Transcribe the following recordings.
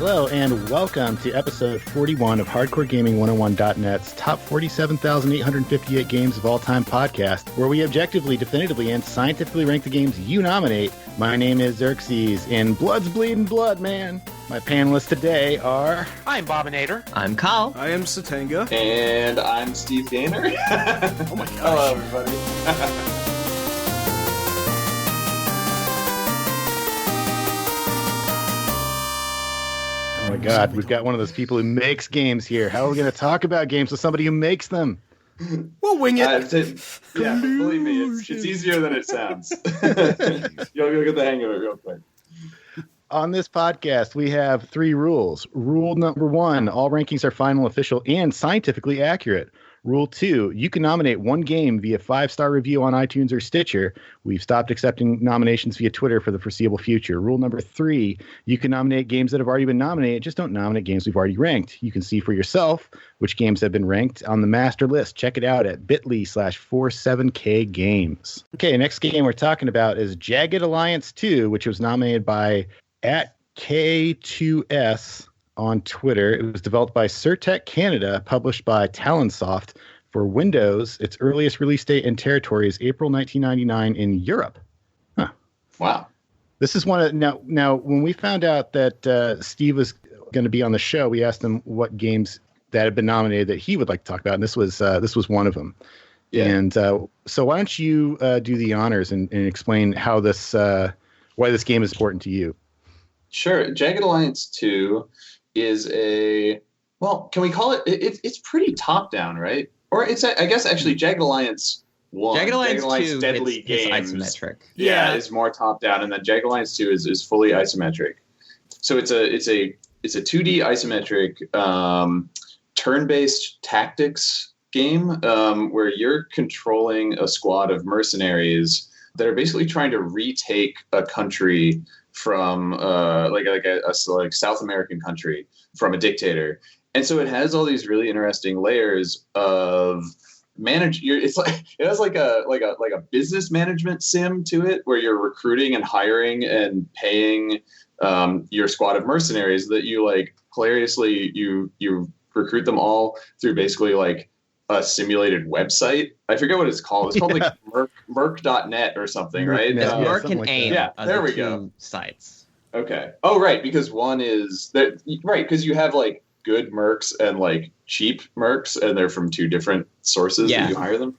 Hello and welcome to episode 41 of HardcoreGaming101.net's top 47,858 games of all time podcast, where we objectively, definitively, and scientifically rank the games you nominate. My name is Xerxes, and blood's bleeding blood, man. My panelists today are... I'm Bobinator. I'm Kyle. I am Satanga. And I'm Steve Gaynor. Oh my gosh. Hello, everybody. Oh my god, we've got one of those people who makes games here. How are we going to talk about games with somebody who makes them? We'll wing it. Yeah, believe me, it's easier than it sounds. You'll get the hang of it real quick. On this podcast, we have 3 rules. Rule number 1, all rankings are final, official, and scientifically accurate. Rule 2, you can nominate one game via 5-star review on iTunes or Stitcher. We've stopped accepting nominations via Twitter for the foreseeable future. Rule number 3, you can nominate games that have already been nominated. Just don't nominate games we've already ranked. You can see for yourself which games have been ranked on the master list. Check it out at bit.ly/47k games. Okay, next game we're talking about is Jagged Alliance 2, which was nominated by @K2S on Twitter. It was developed by Surtech Canada, published by Talonsoft for Windows. Its earliest release date and territory is April 1999 in Europe. Huh. Wow. This is one of now when we found out that Steve was going to be on the show, we asked him what games that had been nominated that he would like to talk about, and this was one of them. Yeah. And so why don't you do the honors and explain how this why this game is important to you? Sure. Jagged Alliance 2 is can we call it? It's pretty top down, right? Or it's I guess actually Jagged Alliance 1. Jagged Alliance 2 Deadly Games isometric. Yeah, is more top down, and then Jagged Alliance 2 is fully isometric. So it's a 2D isometric turn-based tactics game where you're controlling a squad of mercenaries that are basically trying to retake a country from like a South American country from a dictator. And so it has all these really interesting layers of it has like a business management sim to it, where you're recruiting and hiring and paying your squad of mercenaries that you hilariously you recruit them all through basically like a simulated website. I forget what it's called. It's called like Merc.net or something, right? It's Merc and AIM. Yeah, there we go. Sites. Okay. Oh, right, because one is that right because you have like good mercs and like cheap mercs, and they're from 2 different sources that you hire them.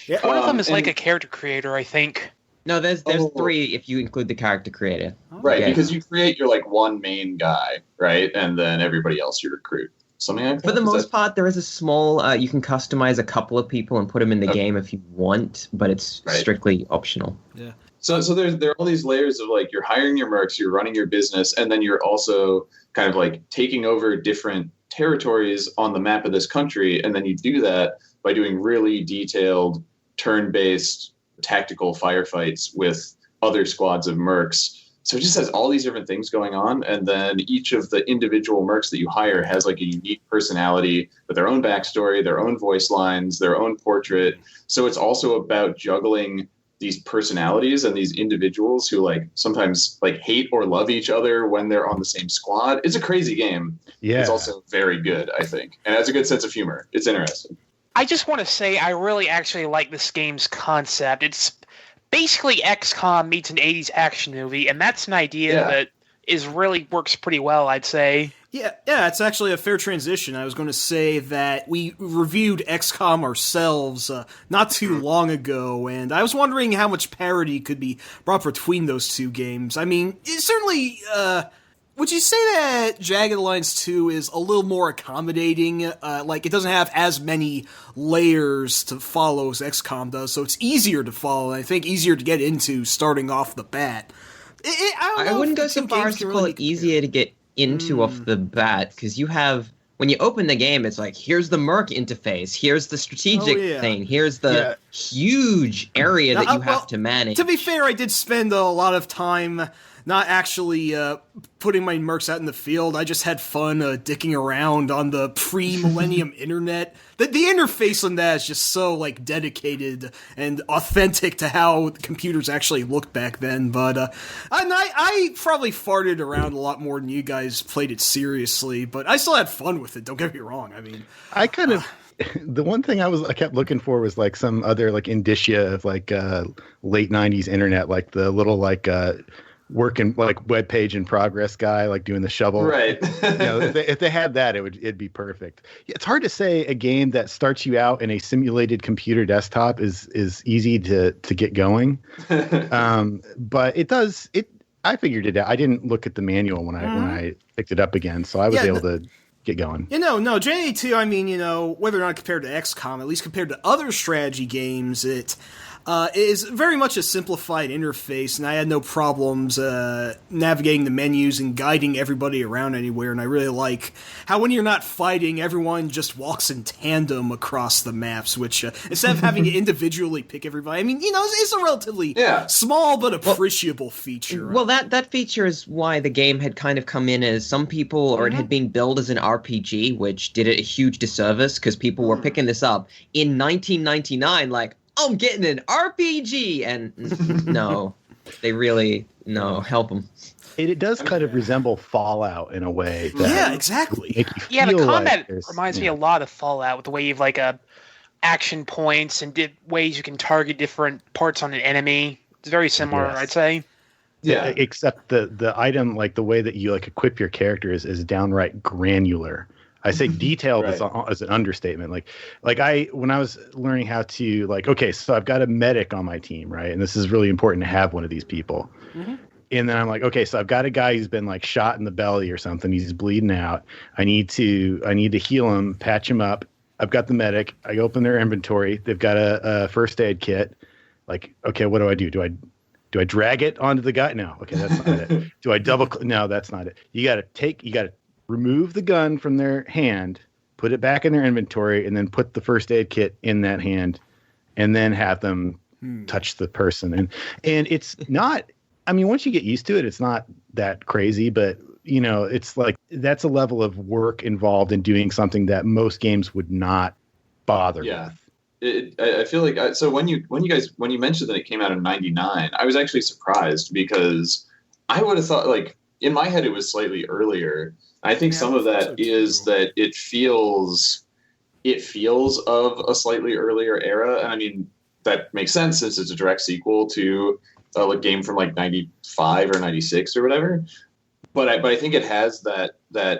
Yeah. One of them is like a character creator, I think. No, there's 3 if you include the character creator. Right, because you create your like one main guy, right, and then everybody else you recruit. Something like that. For the most part, there is a small. You can customize a couple of people and put them in the game if you want, but it's strictly optional. Yeah. So there are all these layers of like you're hiring your mercs, you're running your business, and then you're also kind of like taking over different territories on the map of this country, and then you do that by doing really detailed turn-based tactical firefights with other squads of mercs. So it just has all these different things going on, and then each of the individual mercs that you hire has like a unique personality with their own backstory, their own voice lines, their own portrait. So it's also about juggling these personalities and these individuals who like sometimes like hate or love each other when they're on the same squad. It's a crazy game. Yeah. It's also very good, I think, and it has a good sense of humor. It's interesting. I just want to say I really actually like this game's concept. It's basically XCOM meets an 80s action movie, and that's an idea that really works pretty well, I'd say. Yeah, it's actually a fair transition. I was going to say that we reviewed XCOM ourselves not too long ago, and I was wondering how much parity could be brought between those 2 games. I mean, it certainly... would you say that Jagged Alliance 2 is a little more accommodating? Like, it doesn't have as many layers to follow as XCOM does, so it's easier to follow, and I think easier to get into starting off the bat. I wouldn't go so far as to call it easier to get into off the bat, because you have... When you open the game, it's like, here's the Merc interface, here's the strategic thing, here's the huge area that you have to manage. To be fair, I did spend a lot of time not actually putting my mercs out in the field. I just had fun dicking around on the pre-millennium internet. The interface on that is just so like dedicated and authentic to how computers actually looked back then. But I probably farted around a lot more than you guys played it seriously. But I still had fun with it. Don't get me wrong. I mean, I kind of. The one thing I kept looking for was like some other like indicia of like late 90s internet, like the little like working like web page in progress guy, like doing the shovel. Right. If they had that, it'd be perfect. It's hard to say a game that starts you out in a simulated computer desktop is easy to get going. But it does it. I figured it out. I didn't look at the manual when I picked it up again, so I was able to get going. No, JA2, I mean, whether or not compared to XCOM, at least compared to other strategy games, it is very much a simplified interface, and I had no problems navigating the menus and guiding everybody around anywhere, and I really like how when you're not fighting, everyone just walks in tandem across the maps, which, instead of having to individually pick everybody, I mean, it's a relatively small but appreciable feature. Well, that feature is why the game had kind of come in as some people, or it had been billed as an RPG, which did it a huge disservice, because people were picking this up in 1999, like, I'm getting an RPG, and no, they really, help them. It does kind of resemble Fallout in a way. Yeah, exactly. Yeah, the combat reminds me a lot of Fallout, with the way you've like action points and ways you can target different parts on an enemy. It's very similar, I'd say. Yeah, except the item, like the way that you like equip your character is downright granular. I say detailed as an understatement. Like when I was learning how to okay, so I've got a medic on my team, right? And this is really important to have one of these people. Mm-hmm. And then I'm like, okay, so I've got a guy who's been like shot in the belly or something. He's bleeding out. I need to heal him, patch him up. I've got the medic. I open their inventory. They've got a first aid kit. Like, okay, what do I do? Do I drag it onto the guy? No. Okay, that's not it. Do I double? No, that's not it. You got to remove the gun from their hand, put it back in their inventory, and then put the first aid kit in that hand, and then have them touch the person. And it's not, I mean, once you get used to it, it's not that crazy, but it's like, that's a level of work involved in doing something that most games would not bother with. I feel like, so when you mentioned that it came out in 99, I was actually surprised, because I would have thought, like, in my head, it was slightly earlier. I think some of that is that it feels of a slightly earlier era. And I mean, that makes sense since it's a direct sequel to a game from like 95 or 96 or whatever. But I think it has that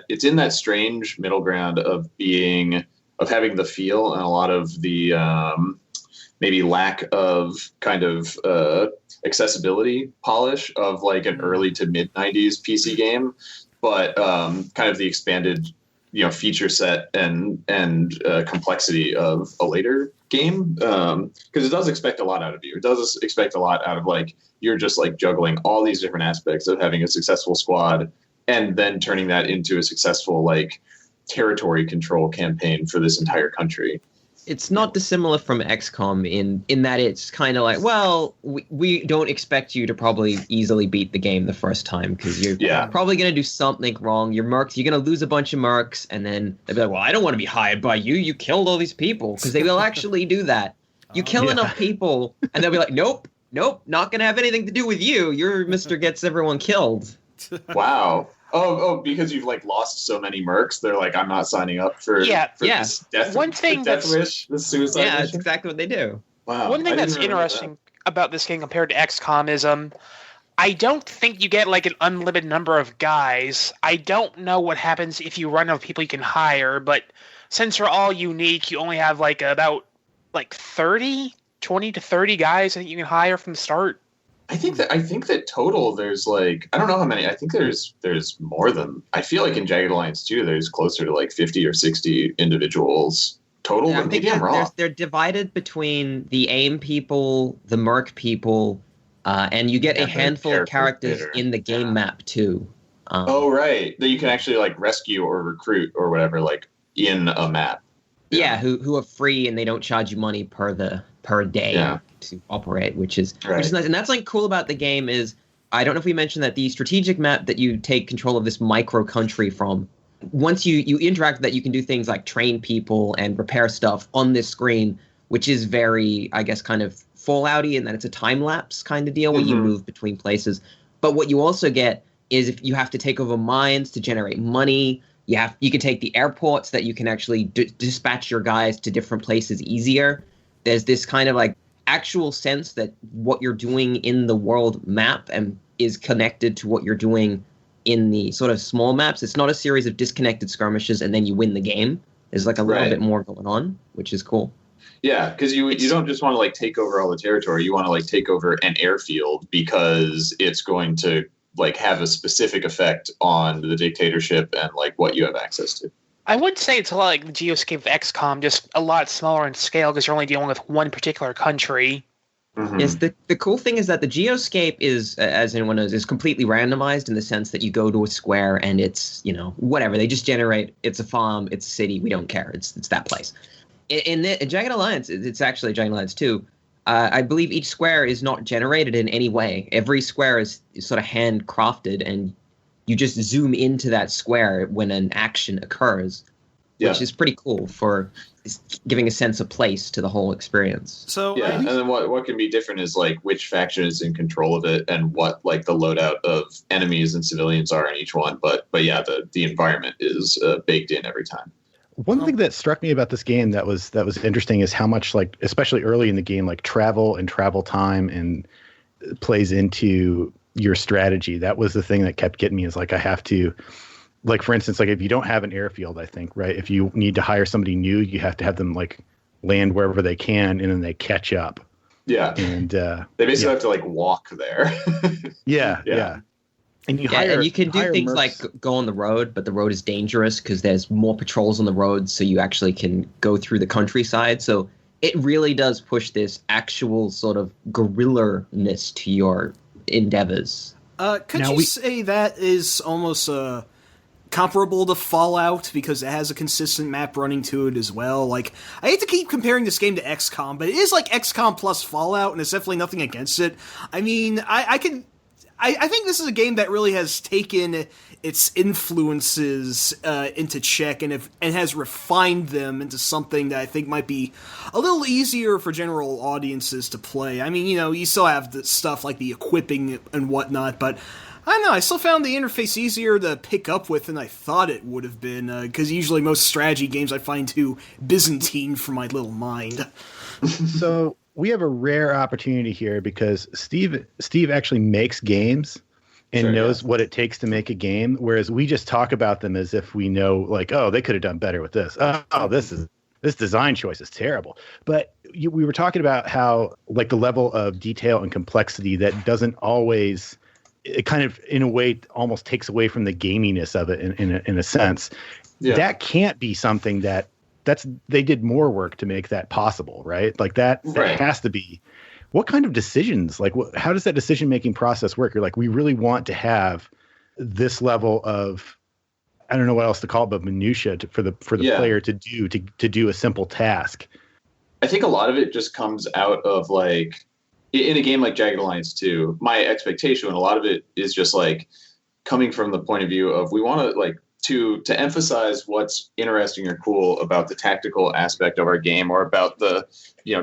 it's in that strange middle ground of having the feel and a lot of the maybe lack of kind of accessibility polish of like an early to mid 90s PC game. But kind of the expanded, feature set and complexity of a later game, because it does expect a lot out of you. It does expect a lot out of like you're just like juggling all these different aspects of having a successful squad and then turning that into a successful like territory control campaign for this entire country. It's not dissimilar from XCOM in that it's kind of like, well, we don't expect you to probably easily beat the game the first time, because you're probably going to do something wrong. Your mercs, you're going to lose a bunch of mercs, and then they'll be like, well, I don't want to be hired by you. You killed all these people, because they will actually do that. You kill enough people, and they'll be like, nope, not going to have anything to do with you. You're Mr. Gets Everyone Killed. Wow. Oh, because you've like lost so many mercs, they're like, I'm not signing up for this death, one thing wish, this suicide mission. That's exactly what they do. Wow. One thing that's interesting about this game compared to XCOM is I don't think you get like an unlimited number of guys. I don't know what happens if you run out of people you can hire, but since they're all unique, you only have like about like 20 to 30 guys I think you can hire from the start. I think that total there's like, I don't know how many. I think there's more than, I feel like in Jagged Alliance 2 there's closer to like 50 or 60 individuals total. Yeah, but maybe I'm wrong. They're divided between the AIM people, the Merc people, and you get a handful of characters in the game map too. Right, that you can actually like rescue or recruit or whatever, like in a map. Yeah, who are free and they don't charge you money per day to operate, which is nice. And that's like cool about the game is I don't know if we mentioned that the strategic map that you take control of this micro country from, once you interact with that, you can do things like train people and repair stuff on this screen, which is very, I guess, kind of Fallout-y in that it's a time-lapse kind of deal where you move between places. But what you also get is if you have to take over mines to generate money, you can take the airports that you can actually dispatch your guys to different places easier. There's this kind of like actual sense that what you're doing in the world map and is connected to what you're doing in the sort of small maps. It's not a series of disconnected skirmishes and then you win the game. There's like a little bit more going on, which is cool. Yeah, because you don't just want to like take over all the territory. You want to like take over an airfield because it's going to like have a specific effect on the dictatorship and like what you have access to. I would say it's a lot like the Geoscape of XCOM, just a lot smaller in scale because you're only dealing with one particular country. Yes, the cool thing is that the Geoscape is, as anyone knows, is completely randomized in the sense that you go to a square and it's, whatever. They just generate, it's a farm, it's a city, we don't care. It's that place. In Jagged Alliance, it's actually Jagged Alliance 2. I believe each square is not generated in any way. Every square is sort of handcrafted, and you just zoom into that square when an action occurs, which is pretty cool for giving a sense of place to the whole experience. So and then what can be different is like which faction is in control of it and what like the loadout of enemies and civilians are in each one. But yeah, the environment is baked in every time. One thing that struck me about this game that was interesting is how much, like, especially early in the game, like travel and travel time and plays into your strategy. That was the thing that kept getting me, is like I have to, like, for instance, like if you don't have an airfield, I think, right, if you need to hire somebody new, you have to have them like land wherever they can and then they catch up. Yeah. And they basically have to like walk there. Yeah. And you can do things like go on the road, but the road is dangerous because there's more patrols on the road, so you actually can go through the countryside. So it really does push this actual sort of guerrilla-ness to your endeavors. Could you say that is almost comparable to Fallout because it has a consistent map running to it as well? Like, I hate to keep comparing this game to XCOM, but it is like XCOM plus Fallout, and it's definitely nothing against it. I mean, I think this is a game that really has taken its influences into check and has refined them into something that I think might be a little easier for general audiences to play. I mean, you still have the stuff like the equipping and whatnot, but I don't know, I still found the interface easier to pick up with than I thought it would have been, because usually most strategy games I find too Byzantine for my little mind. So we have a rare opportunity here because Steve actually makes games and knows what it takes to make a game, whereas we just talk about them as if we know, like, oh, they could have done better with this. Oh, this design choice is terrible. But we were talking about how, like, the level of detail and complexity that doesn't always, it kind of, in a way, almost takes away from the gaminess of it in a sense. Yeah. That can't be something they did more work to make that possible, right? Like that has to be. What kind of decisions, like how does that decision-making process work? You're like, we really want to have this level of, I don't know what else to call it, but minutia for the player to do a simple task. I think a lot of it just comes out of, like, in a game like Jagged Alliance 2, my expectation, and a lot of it is just like coming from the point of view of we want to, like, to emphasize what's interesting or cool about the tactical aspect of our game, or about the,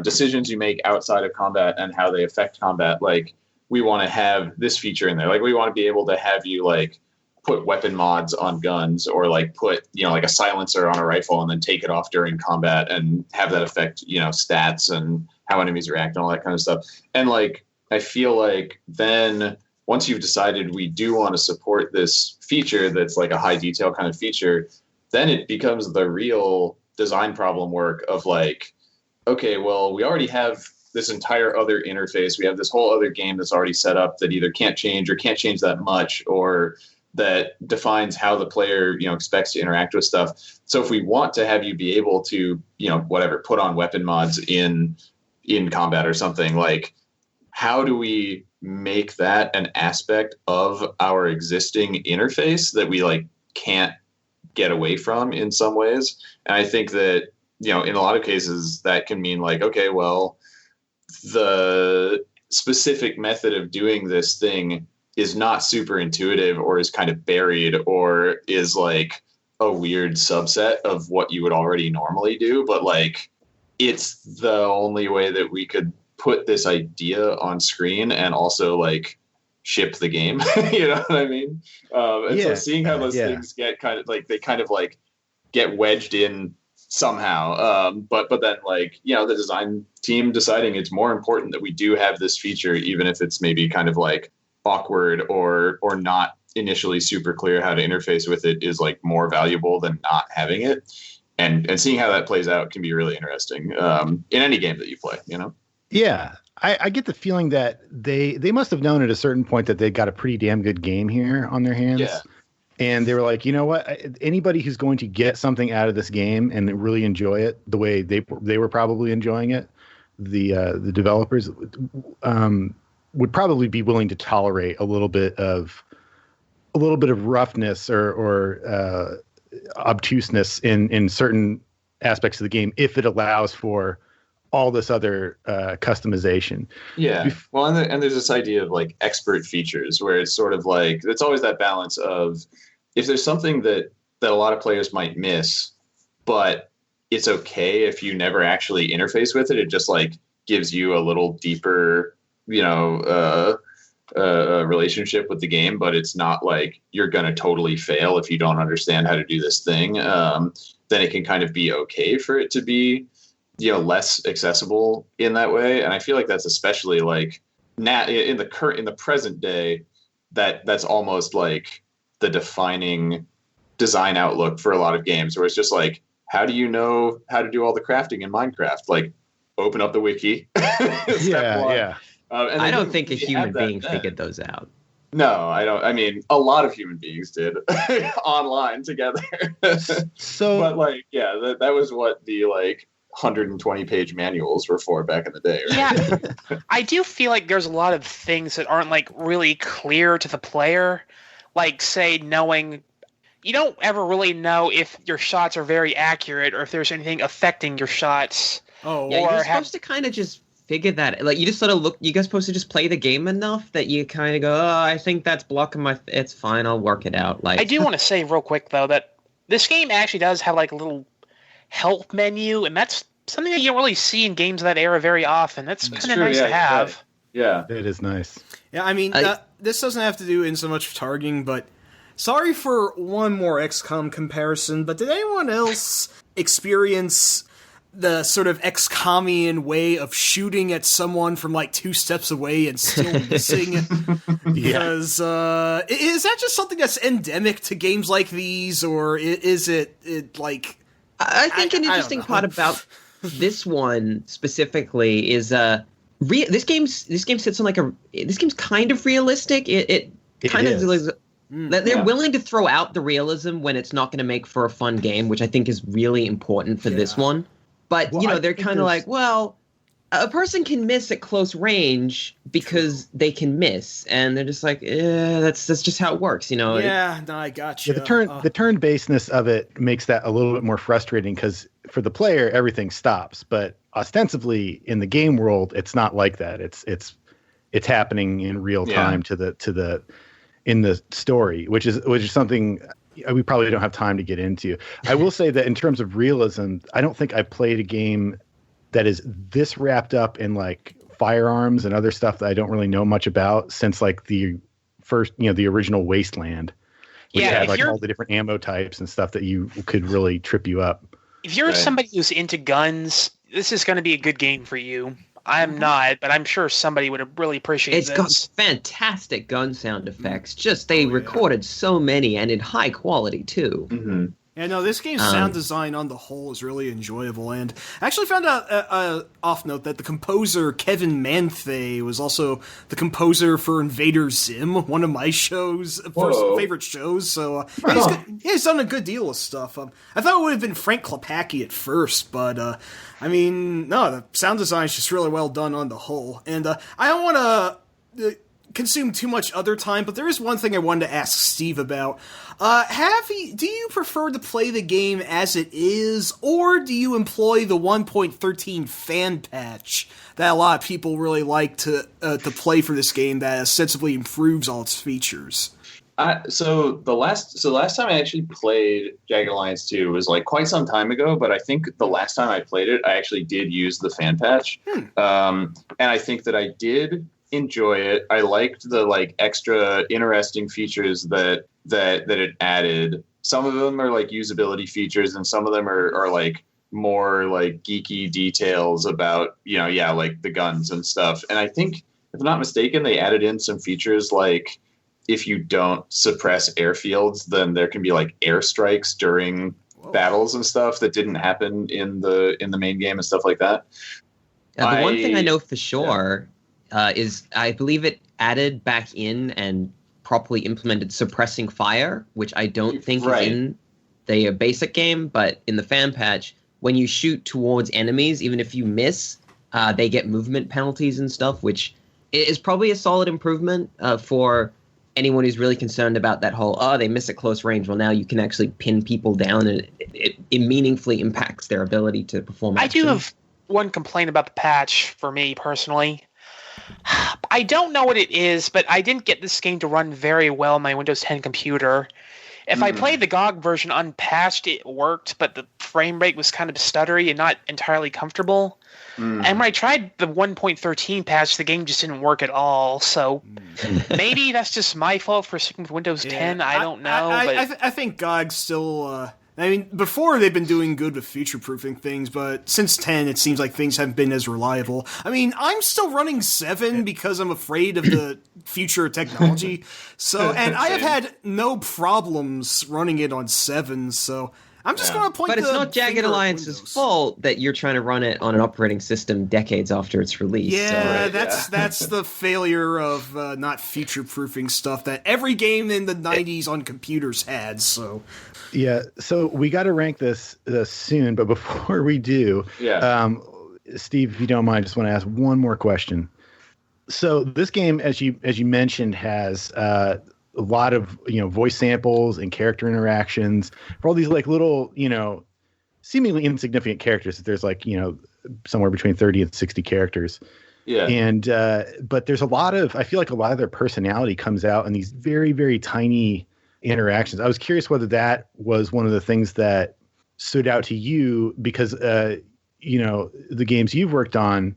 decisions you make outside of combat and how they affect combat. Like, we want to have this feature in there. Like, we want to be able to have you, like, put weapon mods on guns, or like put, like a silencer on a rifle and then take it off during combat and have that affect, stats and how enemies react and all that kind of stuff. And, like, I feel like then once you've decided we do want to support this feature that's like a high detail kind of feature, then it becomes the real design problem work of, like, okay, well, we already have this entire other interface. We have this whole other game that's already set up that either can't change or can't change that much, or that defines how the player, expects to interact with stuff. So if we want to have you be able to, put on weapon mods in combat or something, like, how do we make that an aspect of our existing interface that we, like, can't get away from in some ways? And I think that, in a lot of cases that can mean, like, okay, well, the specific method of doing this thing is not super intuitive or is kind of buried or is like a weird subset of what you would already normally do, but like it's the only way that we could put this idea on screen and also like ship the game. You know what I mean? So seeing how those things get kind of like, they kind of like get wedged in somehow. But then like, you know, the design team deciding it's more important that we do have this feature, even if it's maybe kind of like awkward or not initially super clear how to interface with it, is like more valuable than not having it. And seeing how that plays out can be really interesting in any game that you play, you know? Yeah. I get the feeling that they must have known at a certain point that they got a pretty damn good game here on their hands. Yeah. And they were like, you know what? Anybody who's going to get something out of this game and really enjoy it the way they were probably enjoying it, the developers would probably be willing to tolerate a little bit of roughness or obtuseness in certain aspects of the game if it allows for all this other customization. Yeah. Well, and there's this idea of like expert features where it's sort of like, it's always that balance of if there's something that a lot of players might miss, but it's okay if you never actually interface with it. It just like gives you a little deeper, you know, relationship with the game, but it's not like you're going to totally fail if you don't understand how to do this thing. Then it can kind of be okay for it to be, you know, less accessible in that way. And I feel like that's especially like in the present day, that's almost like the defining design outlook for a lot of games, where it's just like, how do you know how to do all the crafting in Minecraft? Like, open up the wiki. Yeah. And I don't think a human being figured those out. No, I don't. I mean, a lot of human beings did online together. But like, yeah, that was what the like 120-page manuals were for back in the day. Right? Yeah, I do feel like there's a lot of things that aren't like really clear to the player. Like, say, knowing you don't ever really know if your shots are very accurate or if there's anything affecting your shots. Oh, yeah, you're supposed to kind of just figure that. Like, you just sort of look. You guys supposed to just play the game enough that you kind of go, oh, I think that's blocking my. It's fine. I'll work it out. Like, I do want to say real quick though that this game actually does have like a little help menu, and that's something that you don't really see in games of that era very often. That's kind of nice to have. Yeah, it is nice. Yeah, I mean, this doesn't have to do in so much targeting, but sorry for one more XCOM comparison, but did anyone else experience the sort of XCOMian way of shooting at someone from like 2 steps away and still missing? Because is that just something that's endemic to games like these, or is it like... I think an interesting part about this one specifically is this game sits on like this game's kind of realistic. It kind of is. They're willing to throw out the realism when it's not going to make for a fun game, which I think is really important for this one. But you know, they're kind of like, well, a person can miss at close range because they can miss, and they're just like, that's just how it works, you know. Yeah, no, I got you. Yeah, the turn-basedness of it makes that a little bit more frustrating because for the player everything stops, but ostensibly in the game world it's not like that. It's happening in real time in the story, which is something we probably don't have time to get into. I will say that in terms of realism, I don't think I've played a game that is this wrapped up in like firearms and other stuff that I don't really know much about since like the first, the original Wasteland. Which had like all the different ammo types and stuff that you could really trip you up. If you're somebody who's into guns, this is going to be a good game for you. I'm not, but I'm sure somebody would really appreciate this. It's got fantastic gun sound effects. They recorded so many and in high quality too. Mm-hmm. Yeah, no, this game's sound design on the whole is really enjoyable, and I actually found out off note that the composer Kevin Manthe was also the composer for Invader Zim, one of my favorite shows. So he's done a good deal of stuff. I thought it would have been Frank Klepacki at first, but I mean, no, the sound design is just really well done on the whole. And I don't want to consume too much other time, but there is one thing I wanted to ask Steve about. Do you prefer to play the game as it is, or do you employ the 1.13 fan patch that a lot of people really like to play for this game that ostensibly improves all its features? So the last time I actually played Jagged Alliance 2 was like quite some time ago, but I think the last time I played it, I actually did use the fan patch. And I think that I did enjoy it. I liked the like extra interesting features that it added. Some of them are like usability features, and some of them are like more like geeky details about, like the guns and stuff. And I think, if I'm not mistaken, they added in some features like, if you don't suppress airfields, then there can be like airstrikes during battles and stuff that didn't happen in the main game and stuff like that. The one thing I know for sure is I believe it added back in and properly implemented suppressing fire, which I don't think is in the basic game, but in the fan patch, when you shoot towards enemies, even if you miss, they get movement penalties and stuff, which is probably a solid improvement for anyone who's really concerned about that whole, they miss at close range. Well, now you can actually pin people down, and it meaningfully impacts their ability to perform action. I do have one complaint about the patch for me personally. I don't know what it is, but I didn't get this game to run very well on my Windows 10 computer. If I played the GOG version unpatched, it worked, but the frame rate was kind of stuttery and not entirely comfortable. And when I tried the 1.13 patch, the game just didn't work at all. So maybe that's just my fault for sticking with Windows 10. I don't know. I think GOG still... before they've been doing good with future-proofing things, but since 10, it seems like things haven't been as reliable. I'm still running 7 because I'm afraid of the future technology. And I have had no problems running it on 7, so I'm just going to point. But it's not Jagged Alliance's fault that you're trying to run it on an operating system decades after its release. Yeah, that's the failure of not future-proofing stuff that every game in the 90s on computers had. So. Yeah, so we got to rank this soon, but before we do, Steve, if you don't mind, I just want to ask one more question. So this game, as you mentioned, has a lot of voice samples and character interactions for all these like little seemingly insignificant characters. There's like somewhere between 30 and 60 characters. Yeah, and but there's I feel like a lot of their personality comes out in these very, very tiny interactions. I was curious whether that was one of the things that stood out to you, because the games you've worked on,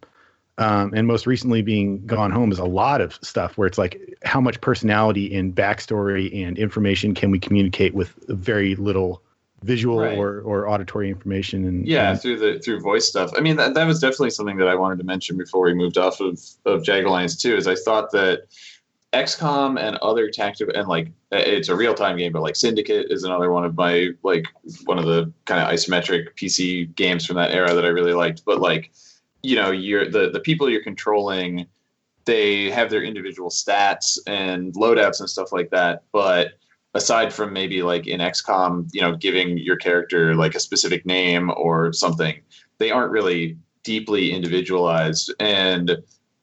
and most recently being Gone Home, is a lot of stuff where it's like, how much personality and backstory and information can we communicate with very little visual or auditory information? And through voice stuff. I mean, that was definitely something that I wanted to mention before we moved off of Jagged Alliance 2, is I thought that XCOM and other tactical, and like it's a real-time game, but like Syndicate is another one of my one of the kind of isometric PC games from that era that I really liked. But like, you're the people you're controlling, they have their individual stats and loadouts and stuff like that. But aside from maybe like in XCOM, giving your character like a specific name or something, they aren't really deeply individualized. And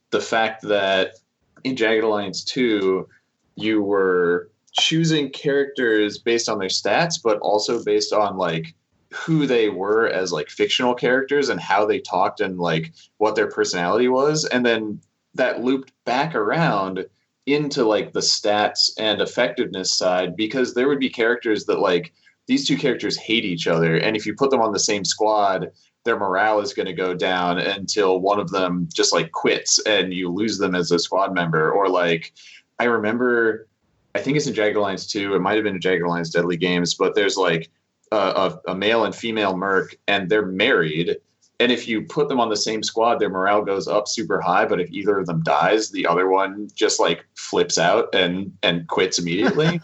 the fact that in Jagged Alliance 2, you were choosing characters based on their stats, but also based on like who they were as like fictional characters and how they talked and like what their personality was. And then that looped back around into like the stats and effectiveness side, because there would be characters that like, these two characters hate each other, and if you put them on the same squad, their morale is going to go down until one of them just like quits and you lose them as a squad member. Or like, I remember, I think it's in Jagged Alliance 2, it might've been in Jagged Alliance Deadly Games, but there's like a male and female merc, and they're married. And if you put them on the same squad, their morale goes up super high. But if either of them dies, the other one just like flips out and quits immediately.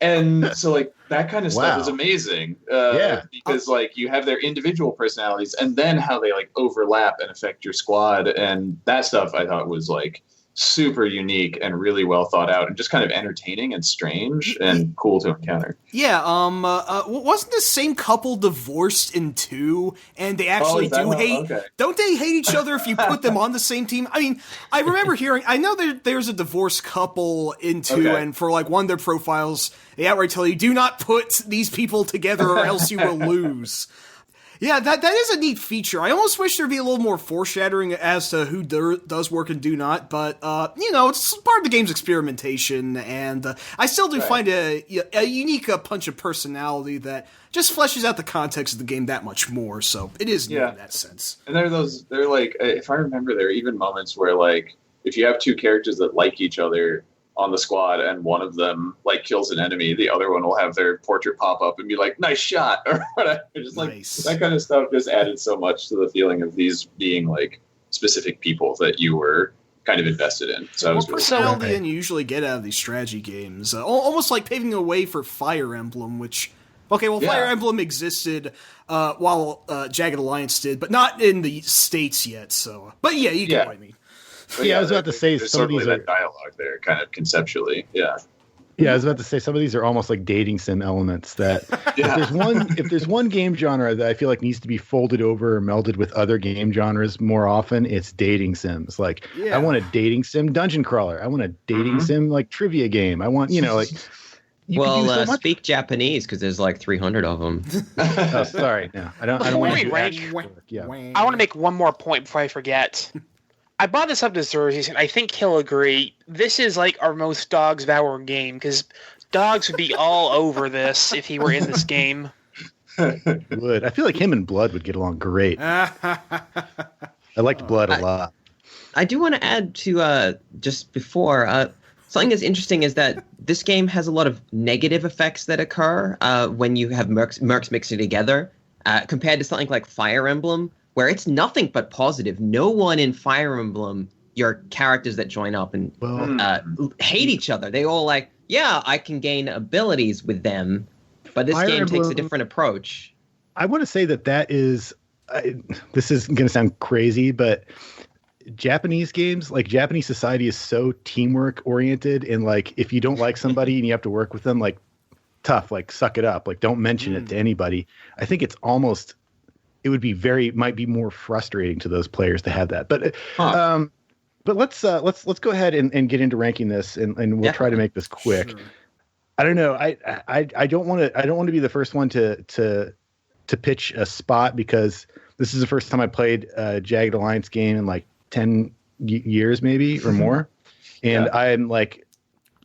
And so like that kind of stuff is amazing. Because like you have their individual personalities and then how they like overlap and affect your squad. And that stuff I thought was like super unique and really well thought out and just kind of entertaining and strange and cool to encounter. Yeah, wasn't the same couple divorced in 2? And they actually don't they hate each other if you put them on the same team? I mean, I remember I know there's a divorced couple in 2, and for like one of their profiles, they outright tell you, do not put these people together or else you will lose. Yeah, that is a neat feature. I almost wish there'd be a little more foreshadowing as to who does work and do not, but, it's part of the game's experimentation, and I still do find a unique punch of personality that just fleshes out the context of the game that much more, so it is new in that sense. And they're like, if I remember, there are even moments where, like, if you have two characters that like each other on the squad and one of them like kills an enemy, the other one will have their portrait pop up and be like, nice shot, or whatever. Just nice. Like that kind of stuff just added so much to the feeling of these being like specific people that you were kind of invested in. So more personality than you usually get out of these strategy games. Almost like paving the way for Fire Emblem, which Fire Emblem existed while Jagged Alliance did, but not in the States yet. So, but yeah, you get what I mean. But I was about to say some of these that dialogue there, kind of conceptually. Yeah, I was about to say some of these are almost like dating sim elements. That if there's one game genre that I feel like needs to be folded over or melded with other game genres more often, it's dating sims. Like I want a dating sim dungeon crawler. I want a dating sim like trivia game. I want like. Speak Japanese because there's like 300 of them. Oh, sorry, no, I don't want to. I want to make one more point before I forget. I brought this up to Xerxes, and I think he'll agree. This is like our most Dogs Vour game, because Dogs would be all over this if he were in this game. Would. I feel like him and Blood would get along great. I liked Blood a lot. I do want to add to, just before, something that's interesting is that this game has a lot of negative effects that occur when you have mercs mixing together, compared to something like Fire Emblem, where it's nothing but positive. No one in Fire Emblem, your characters that join up and hate each other. They all like, yeah, I can gain abilities with them, but this game takes a different approach. I want to say that is, this is going to sound crazy, but Japanese games, like Japanese society is so teamwork oriented, and like if you don't like somebody and you have to work with them, like tough, like suck it up, like don't mention it to anybody. I think it's almost... it would be might be more frustrating to those players to have that. But let's go ahead and get into ranking this, and we'll try to make this quick. Sure. I don't know. I don't want to be the first one to pitch a spot, because this is the first time I played a Jagged Alliance game in like 10 years maybe or more, and I'm like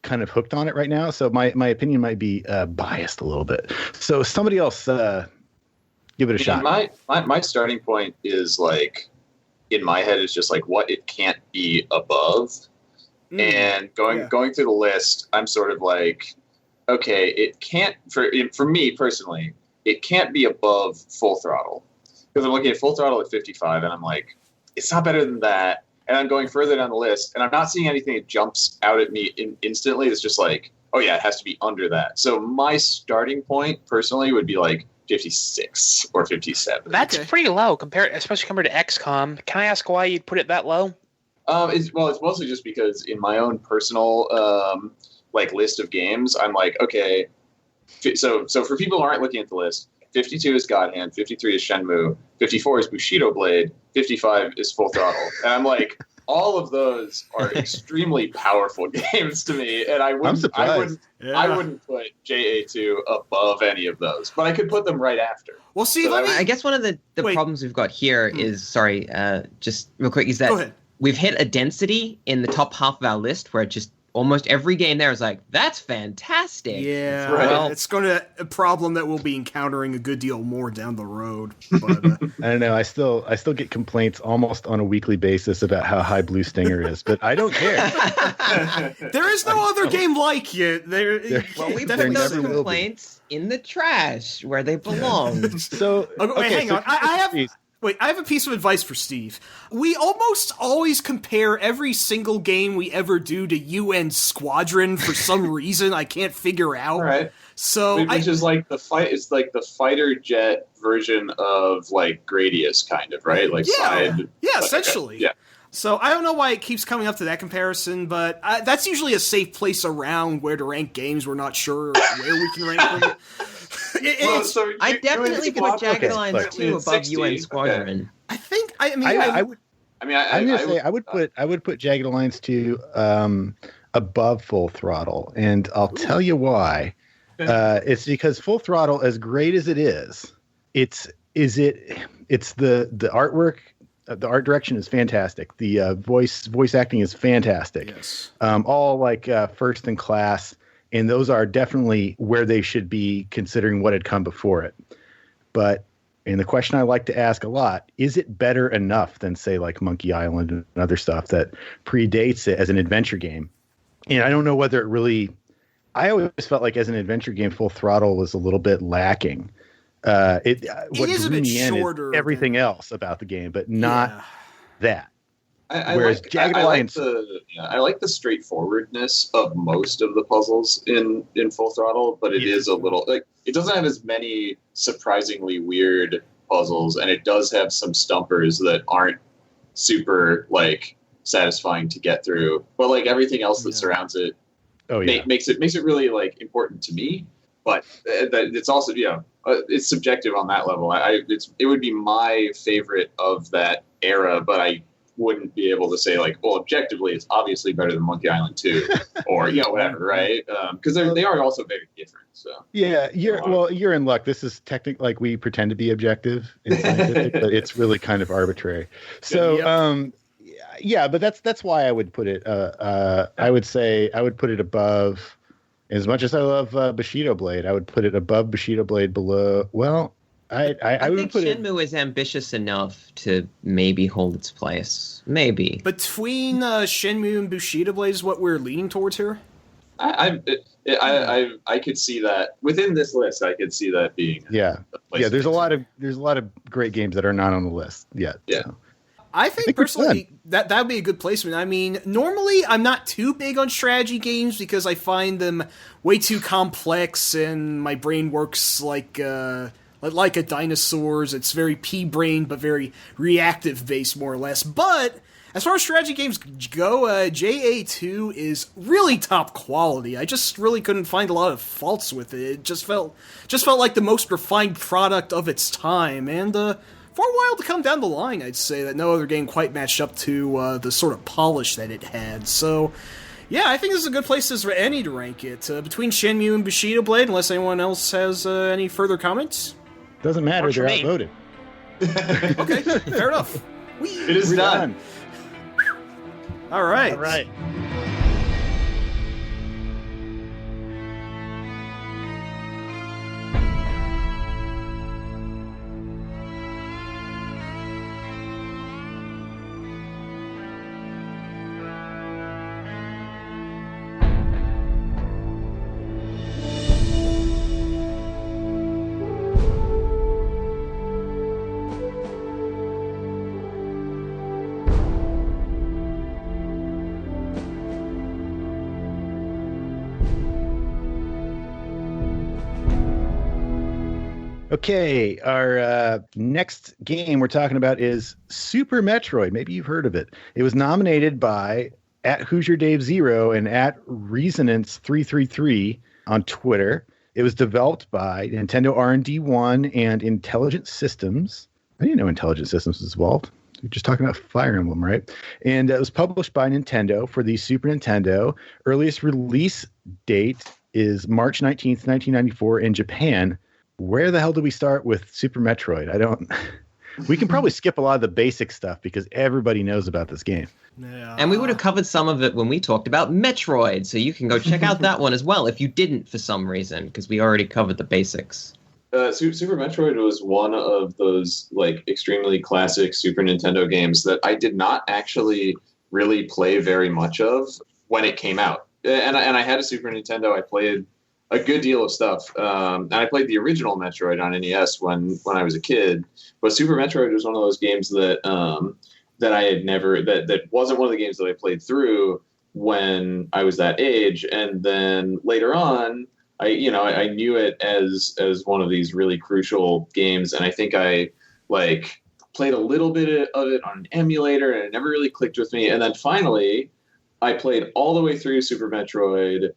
kind of hooked on it right now. So my opinion might be biased a little bit. So somebody else. Give it a shot. My starting point is like, in my head, is just like what it can't be above. And going through the list, I'm sort of like, okay, it can't, for me personally, it can't be above Full Throttle. Because I'm looking at Full Throttle at 55, and I'm like, it's not better than that. And I'm going further down the list, and I'm not seeing anything that jumps out at me instantly. It's just like, oh yeah, it has to be under that. So my starting point personally would be like 56 or 57. That's pretty low, especially compared to XCOM. Can I ask why you'd put it that low? It's mostly just because in my own personal list of games, I'm like, okay, so for people who aren't looking at the list, 52 is God Hand, 53 is Shenmue, 54 is Bushido Blade, 55 is Full Throttle, and I'm like, all of those are extremely powerful games to me, and I wouldn't put JA2 above any of those, but I could put them right after. Well, see, I guess one of the problems we've got here is, just real quick, is that we've hit a density in the top half of our list where just almost every game there is like, that's fantastic. Yeah, well, it's going to a problem that we'll be encountering a good deal more down the road. But, I don't know. I still get complaints almost on a weekly basis about how high Blue Stinger is, but I don't care. There is no other game like it. We put those complaints in the trash where they belong. So, hang on. I have a piece of advice for Steve. We almost always compare every single game we ever do to UN Squadron for some reason I can't figure out. Right. So which is like the fight. It's like the fighter jet version of like Gradius, kind of, right? Like essentially. Yeah. So I don't know why it keeps coming up to that comparison, but that's usually a safe place around where to rank games. We're not sure where we can rank them. I definitely put Jagged Alliance 2 above UN Squadron. Okay. I think I would put Jagged Alliance 2 above Full Throttle, and I'll tell you why. It's because Full Throttle, as great as it is, it's the artwork. The art direction is fantastic. The voice acting is fantastic. Yes. All like first in class, and those are definitely where they should be considering what had come before it. And the question I like to ask a lot, is it better enough than, say, like Monkey Island and other stuff that predates it as an adventure game? And I don't know whether it really... I always felt like as an adventure game, Full Throttle was a little bit lacking. What is a bit shorter is everything else about the game, but not that. Whereas Jagged Alliance, I like the straightforwardness of most of the puzzles in Full Throttle, but it is a little like it doesn't have as many surprisingly weird puzzles, and it does have some stumpers that aren't super like satisfying to get through. But like everything else that surrounds it, makes it really like important to me. But it's also it's subjective on that level. It would be my favorite of that era, but I wouldn't be able to say like, well, objectively, it's obviously better than Monkey Island 2 or whatever, right? Because they are also very different. So you're in luck. This is technically like we pretend to be objective and scientific, but it's really kind of arbitrary. So but that's why I would put it. I would say I would put it above. As much as I love Bushido Blade, I would put it above Bushido Blade, below. Well, I would think put Shenmue is ambitious enough to maybe hold its place. Maybe between Shenmue and Bushido Blade is what we're leaning towards here. I could see that within this list. I could see that being There's a lot of great games that are not on the list yet. Yeah. So. I think personally that would be a good placement. I mean, normally I'm not too big on strategy games because I find them way too complex and my brain works like a dinosaur's. It's very pea-brained but very reactive-based, more or less. But as far as strategy games go, JA2 is really top quality. I just really couldn't find a lot of faults with it. It just felt like the most refined product of its time, and for a while to come down the line, I'd say that no other game quite matched up to the sort of polish that it had. So, yeah, I think this is a good place for any to rank it. Between Shenmue and Bushido Blade, unless anyone else has any further comments? Doesn't matter, they're outvoted. Okay, fair enough. It is done. All right. Okay, our next game we're talking about is Super Metroid. Maybe you've heard of it. It was nominated by @HoosierDave0 and @Resonance333 on Twitter. It was developed by Nintendo R&D 1 and Intelligent Systems. I didn't know Intelligent Systems was involved. We're just talking about Fire Emblem, right? And it was published by Nintendo for the Super Nintendo. Earliest release date is March 19th, 1994 in Japan. Where the hell do we start with Super Metroid? We can probably skip a lot of the basic stuff because everybody knows about this game. Yeah. And we would have covered some of it when we talked about Metroid, so you can go check out that one as well if you didn't for some reason, because we already covered the basics. Super Metroid was one of those like extremely classic Super Nintendo games that I did not actually really play very much of when it came out. And I had a Super Nintendo. I played a good deal of stuff. And I played the original Metroid on NES when I was a kid. But Super Metroid was one of those games that I had never that wasn't one of the games that I played through when I was that age. And then later on, I knew it as one of these really crucial games, and I think I played a little bit of it on an emulator, and it never really clicked with me. And then finally, I played all the way through Super Metroid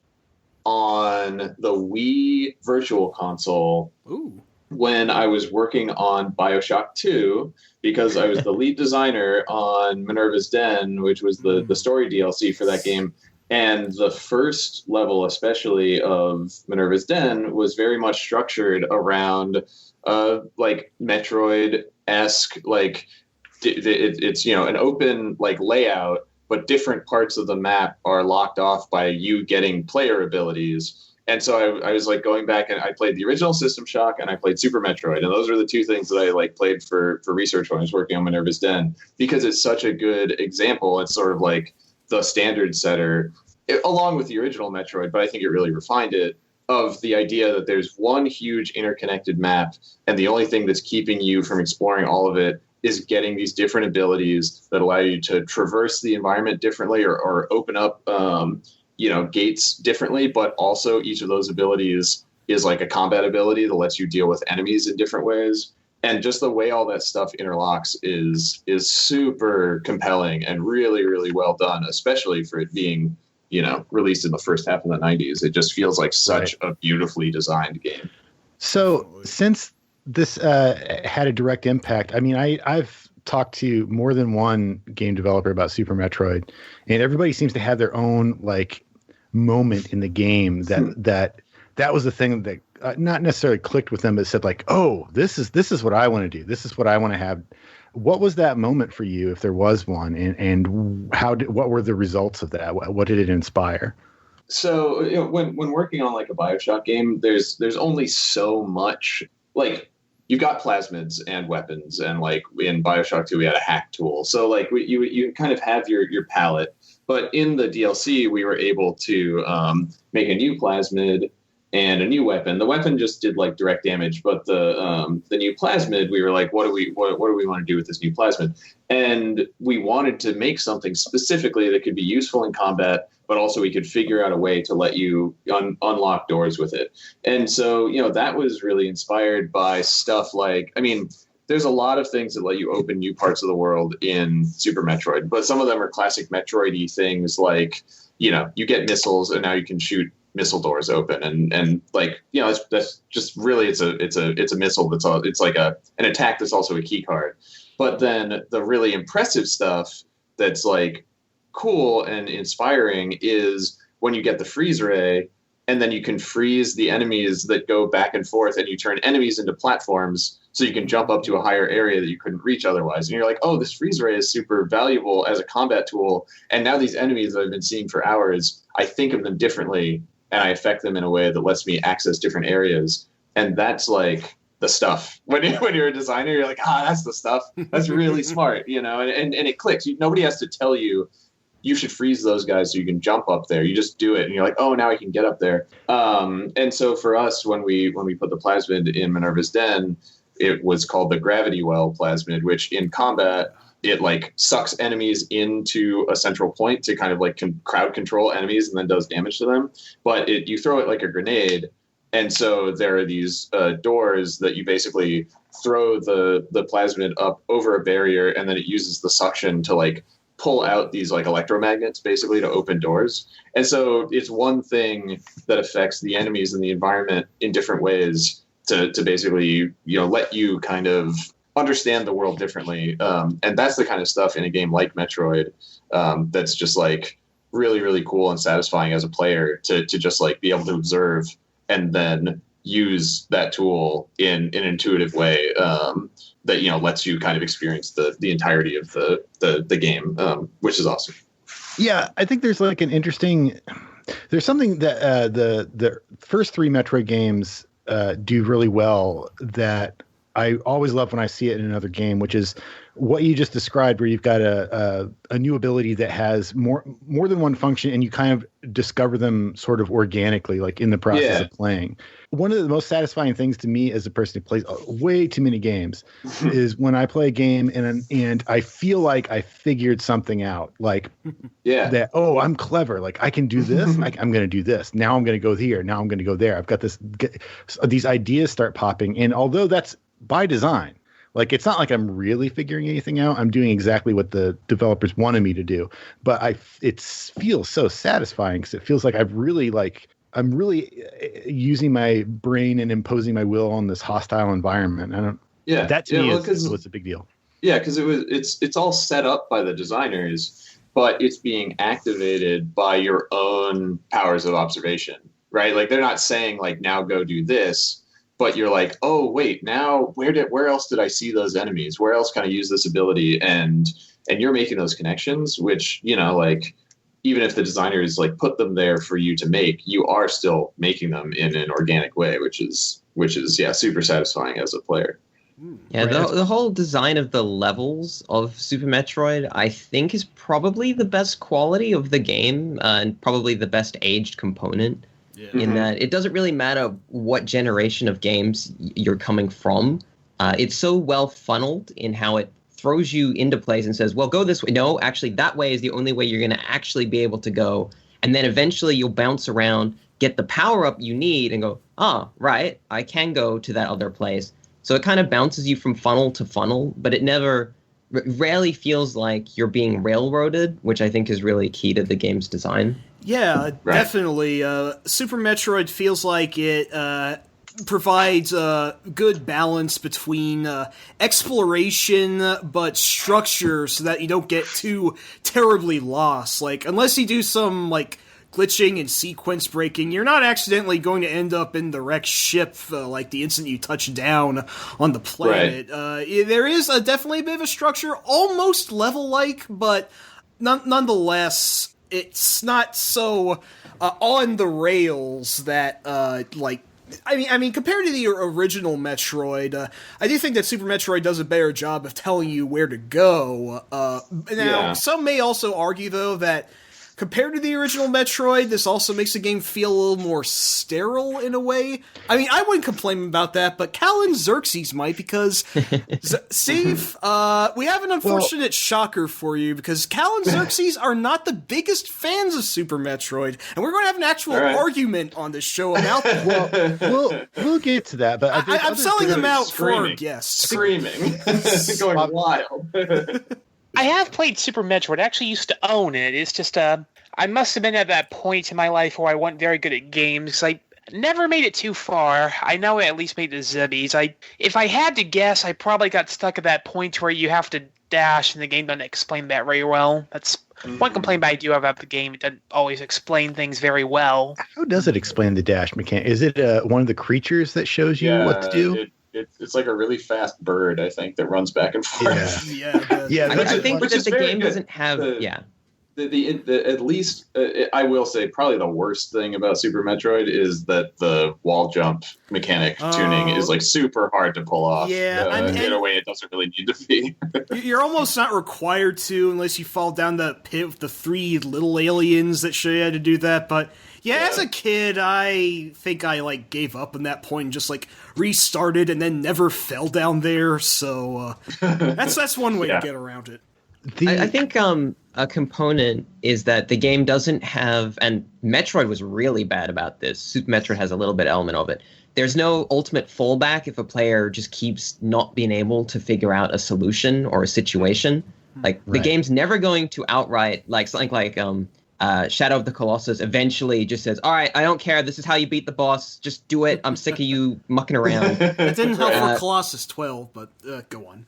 on the Wii Virtual Console. Ooh. When I was working on BioShock 2, because I was the lead designer on Minerva's Den, which was the story DLC for that game. And the first level, especially of Minerva's Den, was very much structured around like Metroid-esque, like it's an open like layout, but different parts of the map are locked off by you getting player abilities. And so I was like going back, and I played the original System Shock and I played Super Metroid. And those are the two things that I like played for research when I was working on Minerva's Den, because it's such a good example. It's sort of like the standard setter, along with the original Metroid, but I think it really refined it, of the idea that there's one huge interconnected map, and the only thing that's keeping you from exploring all of it is getting these different abilities that allow you to traverse the environment differently or open up gates differently, but also each of those abilities is like a combat ability that lets you deal with enemies in different ways. And just the way all that stuff interlocks is super compelling and really, really well done, especially for it being, released in the first half of the 90s. It just feels like such a beautifully designed game. So since this had a direct impact, I mean, I've talked to more than one game developer about Super Metroid, and everybody seems to have their own like moment in the game that was the thing that not necessarily clicked with them, but said like, oh, this is what I want to do. This is what I want to have. What was that moment for you, if there was one, and what were the results of that? What did it inspire? So when working on like a BioShock game, there's only so much. Like, you've got plasmids and weapons, and like in BioShock 2 we had a hack tool. So like you kind of have your palette. But in the DLC, we were able to make a new plasmid and a new weapon. The weapon just did like direct damage, but the new plasmid, we were like, what do we want to do with this new plasmid? And we wanted to make something specifically that could be useful in combat, but also we could figure out a way to let you unlock doors with it. And so, that was really inspired by stuff like, I mean, there's a lot of things that let you open new parts of the world in Super Metroid, but some of them are classic Metroid-y things like, you get missiles and now you can shoot missile doors open, and like, that's just really, it's a missile it's like an attack that's also a key card. But then the really impressive stuff that's like cool and inspiring is when you get the freeze ray, and then you can freeze the enemies that go back and forth, and you turn enemies into platforms so you can jump up to a higher area that you couldn't reach otherwise. And you're like, oh, this freeze ray is super valuable as a combat tool. And now these enemies that I've been seeing for hours, I think of them differently, and I affect them in a way that lets me access different areas. And that's like the stuff. When you're a designer, you're like, that's the stuff. That's really smart, and it clicks. Nobody has to tell you, you should freeze those guys so you can jump up there. You just do it, and you're like, oh, now I can get up there. And so for us, when we put the plasmid in Minerva's Den, it was called the Gravity Well plasmid, which in combat, it like sucks enemies into a central point to kind of like crowd control enemies and then does damage to them. But you throw it like a grenade. And so there are these doors that you basically throw the plasmid up over a barrier, and then it uses the suction to like pull out these like electromagnets basically to open doors. And so it's one thing that affects the enemies and the environment in different ways to basically, let you kind of understand the world differently. And that's the kind of stuff in a game like Metroid that's just like really, really cool and satisfying as a player to just like be able to observe and then use that tool in an intuitive way that lets you kind of experience the entirety of the game, which is awesome. Yeah, I think there's like there's something that the first three Metroid games do really well that I always love when I see it in another game, which is what you just described, where you've got a new ability that has more than one function, and you kind of discover them sort of organically, like in the process of playing. One of the most satisfying things to me as a person who plays way too many games is when I play a game and I feel like I figured something out, like that, oh, I'm clever. Like I can do this. I'm going to do this. Now I'm going to go here. Now I'm going to go there. I've got these ideas start popping. And although that's by design, Like, it's not like I'm really figuring anything out. I'm doing exactly what the developers wanted me to do. But it feels so satisfying because it feels like I'm really using my brain and imposing my will on this hostile environment. That to me was a big deal. Yeah, because it's all set up by the designers, but it's being activated by your own powers of observation, right? Like, they're not saying like, now go do this. But you're like, oh wait, now where else did I see those enemies? Where else can I use this ability? And you're making those connections, which, like, even if the designers like put them there for you to make, you are still making them in an organic way, which is super satisfying as a player. Yeah, the whole design of the levels of Super Metroid, I think, is probably the best quality of the game, and probably the best aged component. Yeah. In that it doesn't really matter what generation of games you're coming from. It's so well funneled in how it throws you into place and says, well, go this way. No, actually, that way is the only way you're going to actually be able to go. And then eventually you'll bounce around, get the power up you need, and go, right, I can go to that other place. So it kind of bounces you from funnel to funnel, but it rarely feels like you're being railroaded, which I think is really key to the game's design. Yeah, definitely. Super Metroid feels like it provides a good balance between exploration but structure so that you don't get too terribly lost. Like, unless you do some, like, glitching and sequence breaking, you're not accidentally going to end up in the wrecked ship like the instant you touch down on the planet. Right. There is definitely a bit of a structure, almost level-like, but nonetheless, it's not so on the rails that, I mean, compared to the original Metroid, I do think that Super Metroid does a better job of telling you where to go. Some may also argue, though, that compared to the original Metroid, this also makes the game feel a little more sterile in a way. I mean, I wouldn't complain about that, but Cal and Xerxes might, because Steve, we have an unfortunate shocker for you, because Cal and Xerxes are not the biggest fans of Super Metroid, and we're going to have an actual argument on this show about that. Well, we'll get to that, but I'm selling them out for our guests. Screaming. Going wild. I have played Super Metroid. I actually used to own it. It's just, I must have been at that point in my life where I wasn't very good at games. I never made it too far. I know I at least made the Zibbies. If I had to guess, I probably got stuck at that point where you have to dash and the game doesn't explain that very well. That's one complaint I do have about the game. It doesn't always explain things very well. How does it explain the dash mechanic? Is it one of the creatures that shows you what to do? It's like a really fast bird, I think, that runs back and forth. Yeah. I think that the game doesn't have. At least I will say probably the worst thing about Super Metroid is that the wall jump mechanic tuning is like super hard to pull off. Yeah, in a way it doesn't really need to be. You're almost not required to unless you fall down the pit with the 3 little aliens that show you how to do that, but. Yeah, as a kid, I think I gave up on that point and just restarted and then never fell down there. So that's one way to get around it. I think a component is that the game doesn't have, and Metroid was really bad about this. Super Metroid has a little bit element of it. There's no ultimate fallback if a player just keeps not being able to figure out a solution or a situation. The game's never going to outright something like Shadow of the Colossus eventually just says, all right, I don't care. This is how you beat the boss. Just do it. I'm sick of you mucking around. It didn't help for Colossus 12, but go on.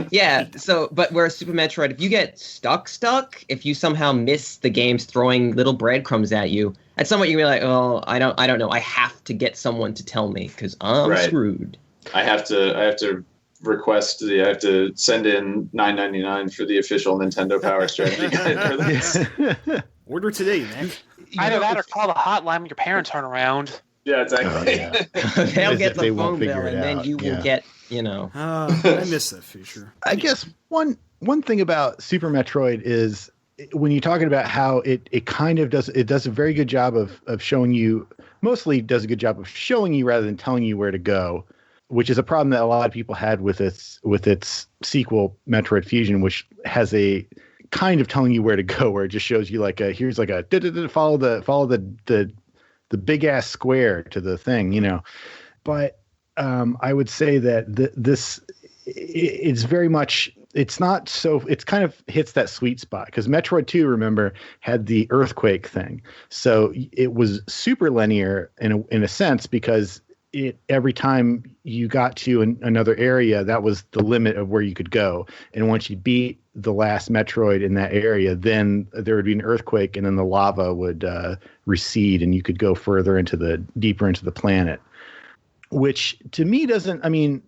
Yeah. But whereas Super Metroid, if you get stuck, if you somehow miss the game's throwing little breadcrumbs at you, at some point you're like, oh, I don't know. I have to get someone to tell me because I'm screwed. I have to request I have to send in $9.99 for the official Nintendo Power Strategy Guide for this. Order today, man. Either that or call the hotline when your parents aren't around. Yeah, exactly. They'll get the phone bill, and then you will get, I miss that feature. I guess one thing about Super Metroid is when you're talking about how it kind of does a very good job of showing you, mostly does a good job of showing you rather than telling you where to go, which is a problem that a lot of people had with its sequel, Metroid Fusion, which has a kind of telling you where to go, where it just shows you here's follow the big ass square to the thing, But I would say that it's very much, it's not so, it's kind of hits that sweet spot because Metroid 2, remember, had the earthquake thing. So it was super linear in a sense because every time you got to another area, that was the limit of where you could go. And once you beat the last Metroid in that area, then there would be an earthquake and then the lava would recede and you could go deeper into the planet, which to me doesn't, I mean,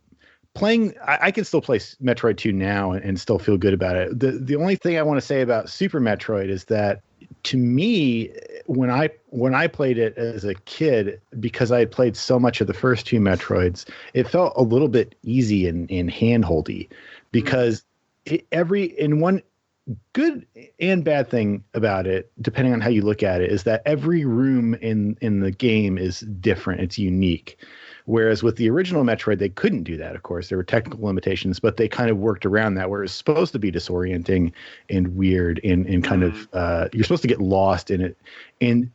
I can still play Metroid 2 now and still feel good about it. The only thing I want to say about Super Metroid is that to me, when I played it as a kid, because I had played so much of the first two Metroids, it felt a little bit easy and handholdy because one good and bad thing about it, depending on how you look at it, is that every room in the game is different. It's unique. Whereas with the original Metroid, they couldn't do that, of course. There were technical limitations, but they kind of worked around that, where it's supposed to be disorienting and weird and kind of you're supposed to get lost in it. And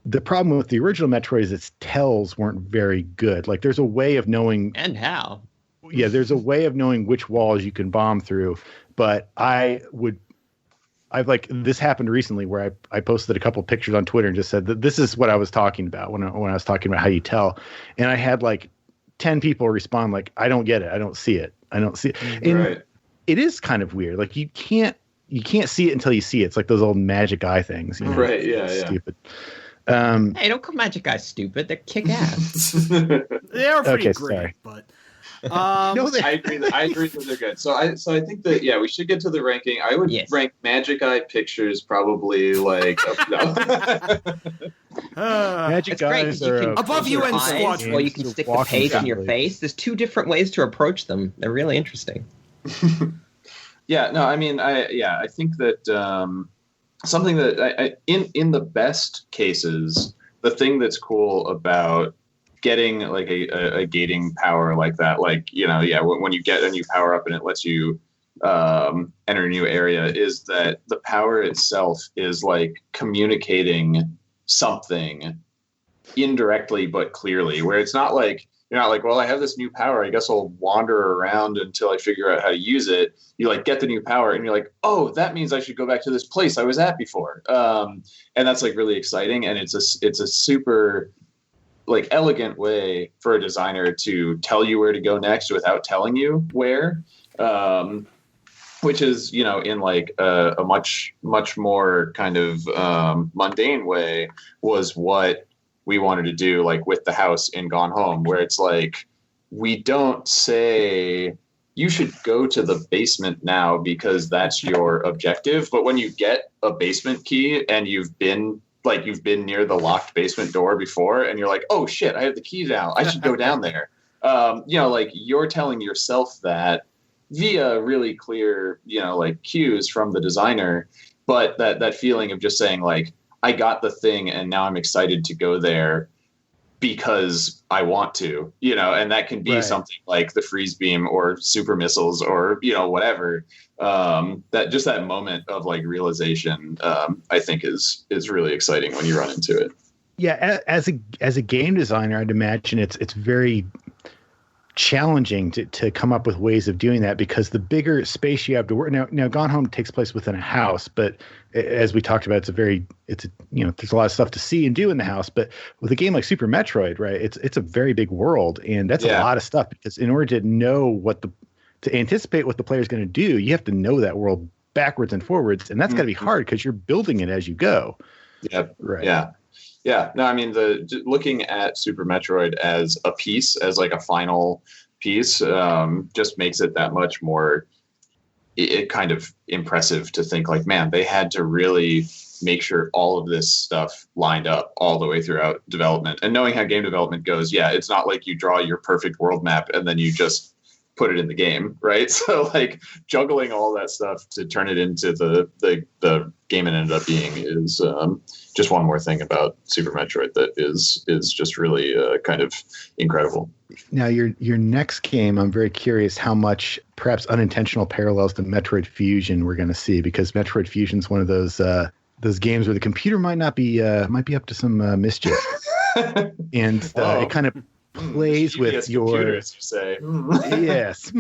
the problem with the original Metroid is its tells weren't very good. Like there's a way of knowing... And how? Yeah, there's a way of knowing which walls you can bomb through, but this happened recently where I posted a couple pictures on Twitter and just said that this is what I was talking about when I was talking about how you tell. And I had like 10 people respond like, I don't get it. I don't see it. And right. It is kind of weird. Like you can't see it until you see it. It's like those old magic eye things. You know? Right. Yeah. Stupid. Hey, don't call magic eyes stupid. They're kick ass. They are pretty great, sorry. but No, I agree that they're good. So I think that we should get to the ranking. I would rank Magic Eye Pictures probably like Magic Eyes are above UN Squad, or you can stick the page in your face. There's two different ways to approach them. They're really interesting. Yeah, no, I mean, I think that something that in the best cases, the thing that's cool about getting like a gating power like that, like, when you get a new power up and it lets you enter a new area, is that the power itself is like communicating something indirectly but clearly, where it's not like, you're not like, well, I have this new power, I guess I'll wander around until I figure out how to use it. You like get the new power and you're like, oh, that means I should go back to this place I was at before. And that's like really exciting. And it's a super like elegant way for a designer to tell you where to go next without telling you where, which is, in like a much more kind of mundane way was what we wanted to do, like with the house in Gone Home, where it's like, we don't say you should go to the basement now because that's your objective. But when you get a basement key and you've been near the locked basement door before and you're like, oh shit, I have the key now, I should go down there. Like you're telling yourself that via really clear, like cues from the designer, but that feeling of just saying like, I got the thing and now I'm excited to go there because I want to, and that can be something like the freeze beam or super missiles or, whatever. That moment of like realization, I think is really exciting when you run into it. Yeah. As a game designer, I'd imagine it's very challenging to come up with ways of doing that, because the bigger space you have to work now Gone Home takes place within a house, but as we talked about, there's a lot of stuff to see and do in the house. But with a game like Super Metroid, right, it's a very big world, and that's a lot of stuff, because in order to know to anticipate what the player's going to do, you have to know that world backwards and forwards, and that's got to be hard because you're building it as you go. Yeah. Right. Yeah. No, I mean, looking at Super Metroid as a piece, as like a final piece, just makes it that much more kind of impressive to think like, man, they had to really make sure all of this stuff lined up all the way throughout development. And knowing how game development goes, it's not like you draw your perfect world map and then you just put it in the game, right? So like juggling all that stuff to turn it into the game it ended up being is just one more thing about Super Metroid that is just really kind of incredible. Now your next game, I'm very curious how much perhaps unintentional parallels to Metroid Fusion we're going to see, because Metroid Fusion is one of those games where the computer might be up to some mischief, and it kind of plays with your computers, you say. Yes.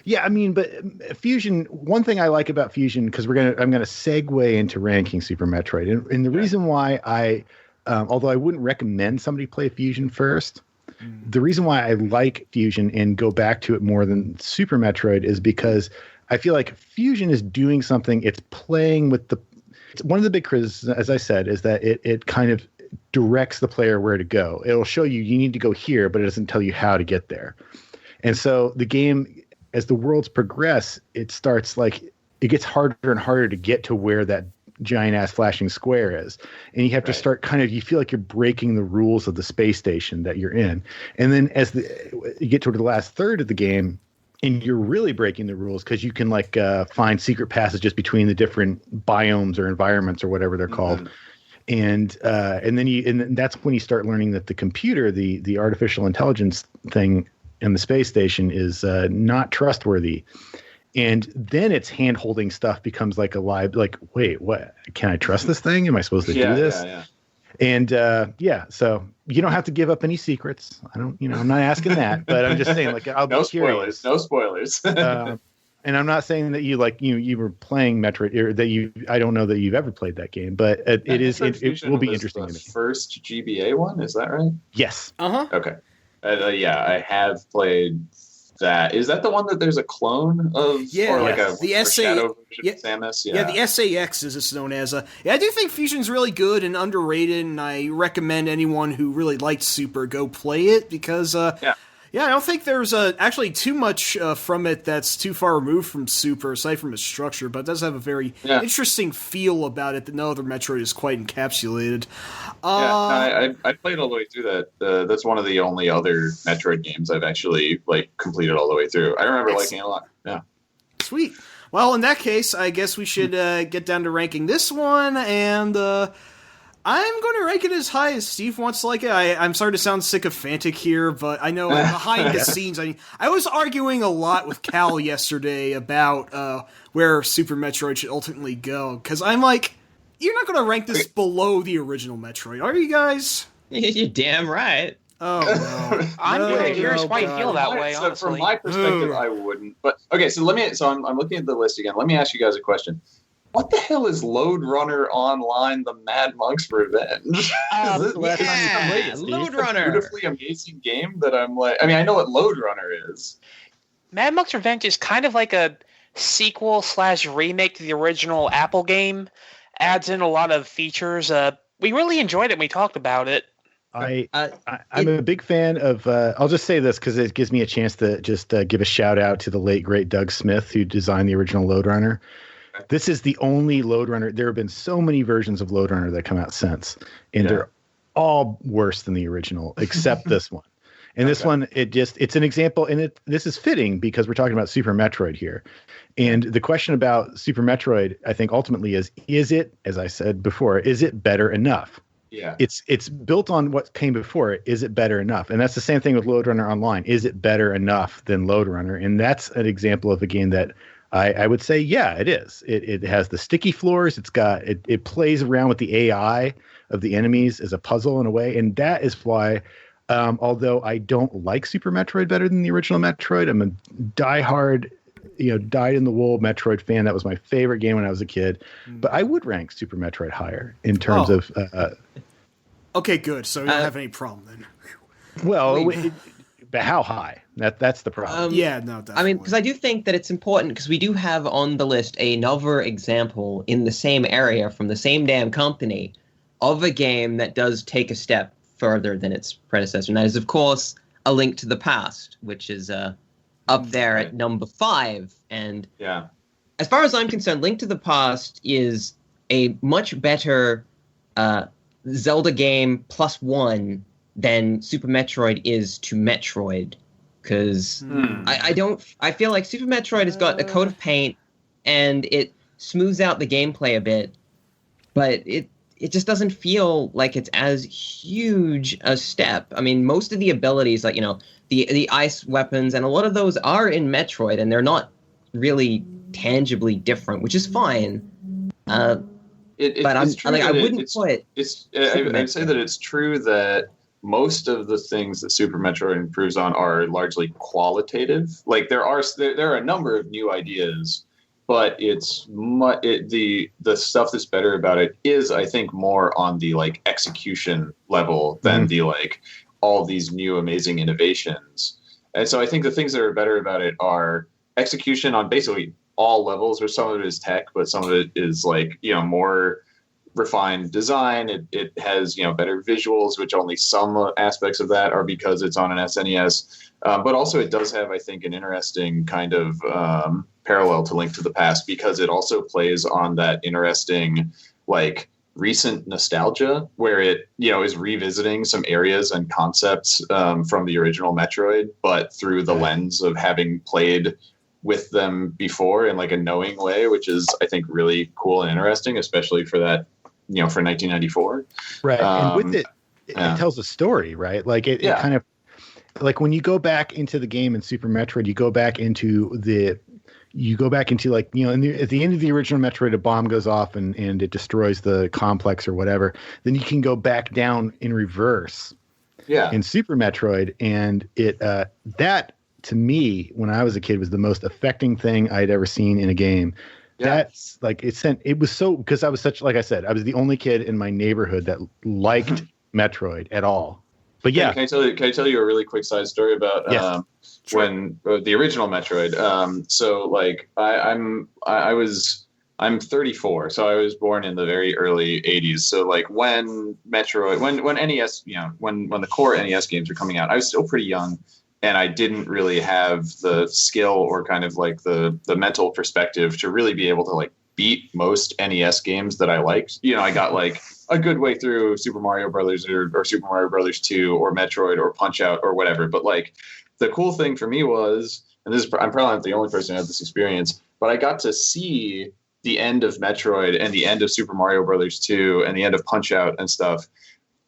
Yeah, I mean, but Fusion, one thing I like about Fusion, because I'm gonna segue into ranking Super Metroid. And the reason why although I wouldn't recommend somebody play Fusion first, the reason why I like Fusion and go back to it more than Super Metroid is because I feel like Fusion is doing something. It's playing with one of the big criticisms, as I said, is that it kind of directs the player where to go. It'll show you need to go here, but it doesn't tell you how to get there. And so the game, as the worlds progress, it starts it gets harder and harder to get to where that giant ass flashing square is. And you have to start you feel like you're breaking the rules of the space station that you're in. And then as you get toward the last third of the game, and you're really breaking the rules because you can find secret passages between the different biomes or environments or whatever they're called. And then that's when you start learning that the computer, the artificial intelligence thing in the space station is not trustworthy. And then its hand-holding stuff becomes like a live, wait, what? Can I trust this thing? Am I supposed to do this? Yeah. And so you don't have to give up any secrets. I'm not asking that, but I'm just saying, I'll be curious. No spoilers. And I'm not saying that you were playing Metroid, or that I don't know that you've ever played that game, but it will be interesting to me. First GBA one, is that right? Yes. Okay. I have played that. Is that the one that there's a clone of? Yeah, or the shadow version of Samus? Yeah, the SAX as it's known as. I do think Fusion's really good and underrated, and I recommend anyone who really liked Super go play it because I don't think there's actually too much from it that's too far removed from Super, aside from its structure, but it does have a very interesting feel about it that no other Metroid is quite encapsulated. I played all the way through that. That's one of the only other Metroid games I've actually completed all the way through. I remember liking it a lot. Yeah. Sweet. Well, in that case, I guess we should get down to ranking this one, and I'm going to rank it as high as Steve wants to like it. I'm sorry to sound sycophantic here, but I know behind the scenes, I was arguing a lot with Cal yesterday about where Super Metroid should ultimately go, because I'm like, you're not going to rank this below the original Metroid, are you guys? You're damn right. Oh, no. I'm curious why you feel that way, So honestly. from my perspective, I wouldn't. But okay, so I'm looking at the list again. Let me ask you guys a question. What the hell is Lode Runner Online: The Mad Monk's Revenge? Lode Runner. Beautifully amazing game that I'm I know what Lode Runner is. Mad Monk's Revenge is kind of like a sequel / remake to the original Apple game. Adds in a lot of features. We really enjoyed it when we talked about it. I'm a big fan of. I'll just say this because it gives me a chance to just give a shout out to the late great Doug Smith, who designed the original Lode Runner. This is the only Lode Runner. There have been so many versions of Lode Runner that come out since, and they're all worse than the original, except this one. And this one, it's an example, and this is fitting because we're talking about Super Metroid here. And the question about Super Metroid, I think, ultimately is it, as I said before, is it better enough? Yeah. It's built on what came before it. Is it better enough? And that's the same thing with Lode Runner Online. Is it better enough than Lode Runner? And that's an example of a game that I would say, yeah, it is. It has the sticky floors. It plays around with the AI of the enemies as a puzzle in a way. And that is why, although I don't like Super Metroid better than the original Metroid, I'm a diehard, dyed-in-the-wool Metroid fan. That was my favorite game when I was a kid. But I would rank Super Metroid higher in terms of... okay, good. So you don't have any problem then. Well, but how high? That's the problem. Definitely. I mean, because I do think that it's important, because we do have on the list another example in the same area from the same damn company of a game that does take a step further than its predecessor. And that is, of course, A Link to the Past, which is up there at number 5. And as far as I'm concerned, Link to the Past is a much better Zelda game +1 than Super Metroid is to Metroid. Because I feel like Super Metroid has got a coat of paint and it smooths out the gameplay a bit, but it just doesn't feel like it's as huge a step. I mean, most of the abilities, like, the ice weapons, and a lot of those are in Metroid, and they're not really tangibly different, which is fine. But I wouldn't put. I'd say that it's true that most of the things that Super Metroid improves on are largely qualitative. Like there are a number of new ideas, but the stuff that's better about it is, I think, more on the like execution level than the like all these new amazing innovations. And so I think the things that are better about it are execution on basically all levels, where some of it is tech, but some of it is like, more refined design. It has, better visuals, which only some aspects of that are because it's on an SNES. But also it does have, I think, an interesting kind of parallel to Link to the Past, because it also plays on that interesting, like, recent nostalgia, where it, is revisiting some areas and concepts from the original Metroid, but through the lens of having played with them before in like a knowing way, which is, I think, really cool and interesting, especially for that, for 1994. Right. And with it tells a story, right? Like it kind of, like when you go back into the game in Super Metroid, you go back into like, at the end of the original Metroid, a bomb goes off and it destroys the complex or whatever. Then you can go back down in reverse in Super Metroid. And that, to me, when I was a kid, was the most affecting thing I'd ever seen in a game. Yeah. That's like, it was so, because I was like I said, I was the only kid in my neighborhood that liked Metroid at all. But yeah. Can I tell you a really quick side story about when the original Metroid? So like I'm 34, so I was born in the very early 80s. So like when Metroid, when NES, when the core NES games were coming out, I was still pretty young. And I didn't really have the skill or kind of like the mental perspective to really be able to like beat most NES games that I liked. I got like a good way through Super Mario Brothers or Super Mario Brothers 2 or Metroid or Punch-Out or whatever. But like the cool thing for me was, and I'm probably not the only person who had this experience, but I got to see the end of Metroid and the end of Super Mario Brothers 2 and the end of Punch-Out and stuff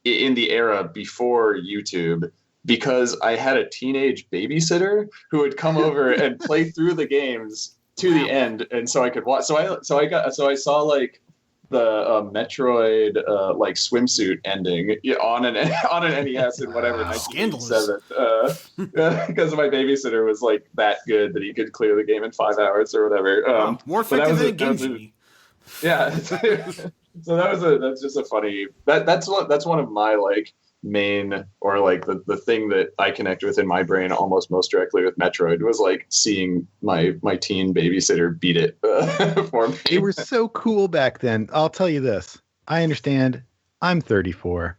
in the era before YouTube, because I had a teenage babysitter who would come over and play through the games to the end, and so I could watch. So I saw like the Metroid like swimsuit ending on an NES in whatever 1987, because my babysitter was like that good that he could clear the game in 5 hours or whatever. More effective than GameCube. Yeah. So that's just a funny that's one of my like main, or like the thing that I connect with in my brain almost most directly with Metroid was like seeing my teen babysitter beat it for me. They were so cool back then. I'll tell you this. I understand. I'm 34.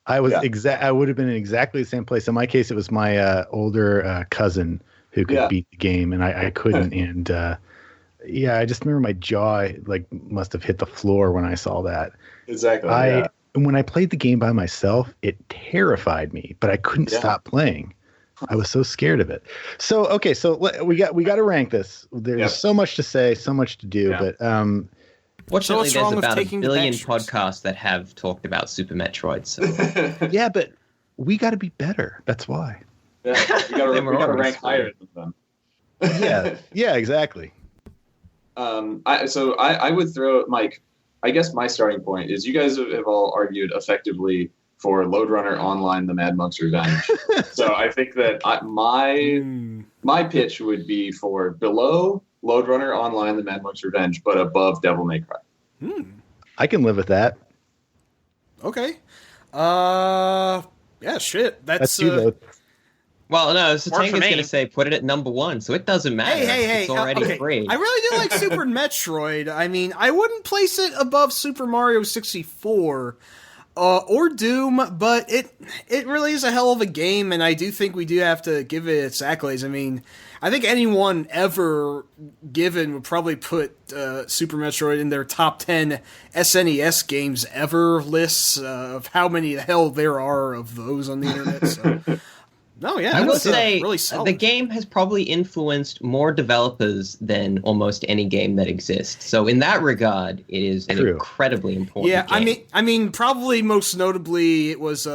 I was I would have been in exactly the same place. In my case, it was my older cousin who could beat the game, and I couldn't. And I just remember my jaw like must have hit the floor when I saw that. Exactly. When I played the game by myself, it terrified me, but I couldn't stop playing. I was so scared of it. So, okay, so we got to rank this. There's so much to say, so much to do, but fortunately, there's about a billion podcasts that have talked about Super Metroid. So. Yeah, but we got to be better. That's why. Yeah, we got to rank higher than them. Yeah, exactly. I would throw Mike. I guess my starting point is you guys have all argued effectively for Lode Runner Online: The Mad Monk's Revenge. So I think that my pitch would be for below Lode Runner Online: The Mad Monk's Revenge, but above Devil May Cry. I can live with that. Okay. Yeah, shit. That's you, though. Well, no, so Tank is going to say put it at number 1, so it doesn't matter. Hey, it's already free. I really do like Super Metroid. I mean, I wouldn't place it above Super Mario 64 or Doom, but it really is a hell of a game, and I do think we do have to give it its accolades. I mean, I think anyone ever given would probably put Super Metroid in their top 10 SNES games ever lists of how many the hell there are of those on the internet, so... No, yeah, I will say really the game has probably influenced more developers than almost any game that exists. So in that regard, it is an incredibly important game. I mean, probably most notably, it was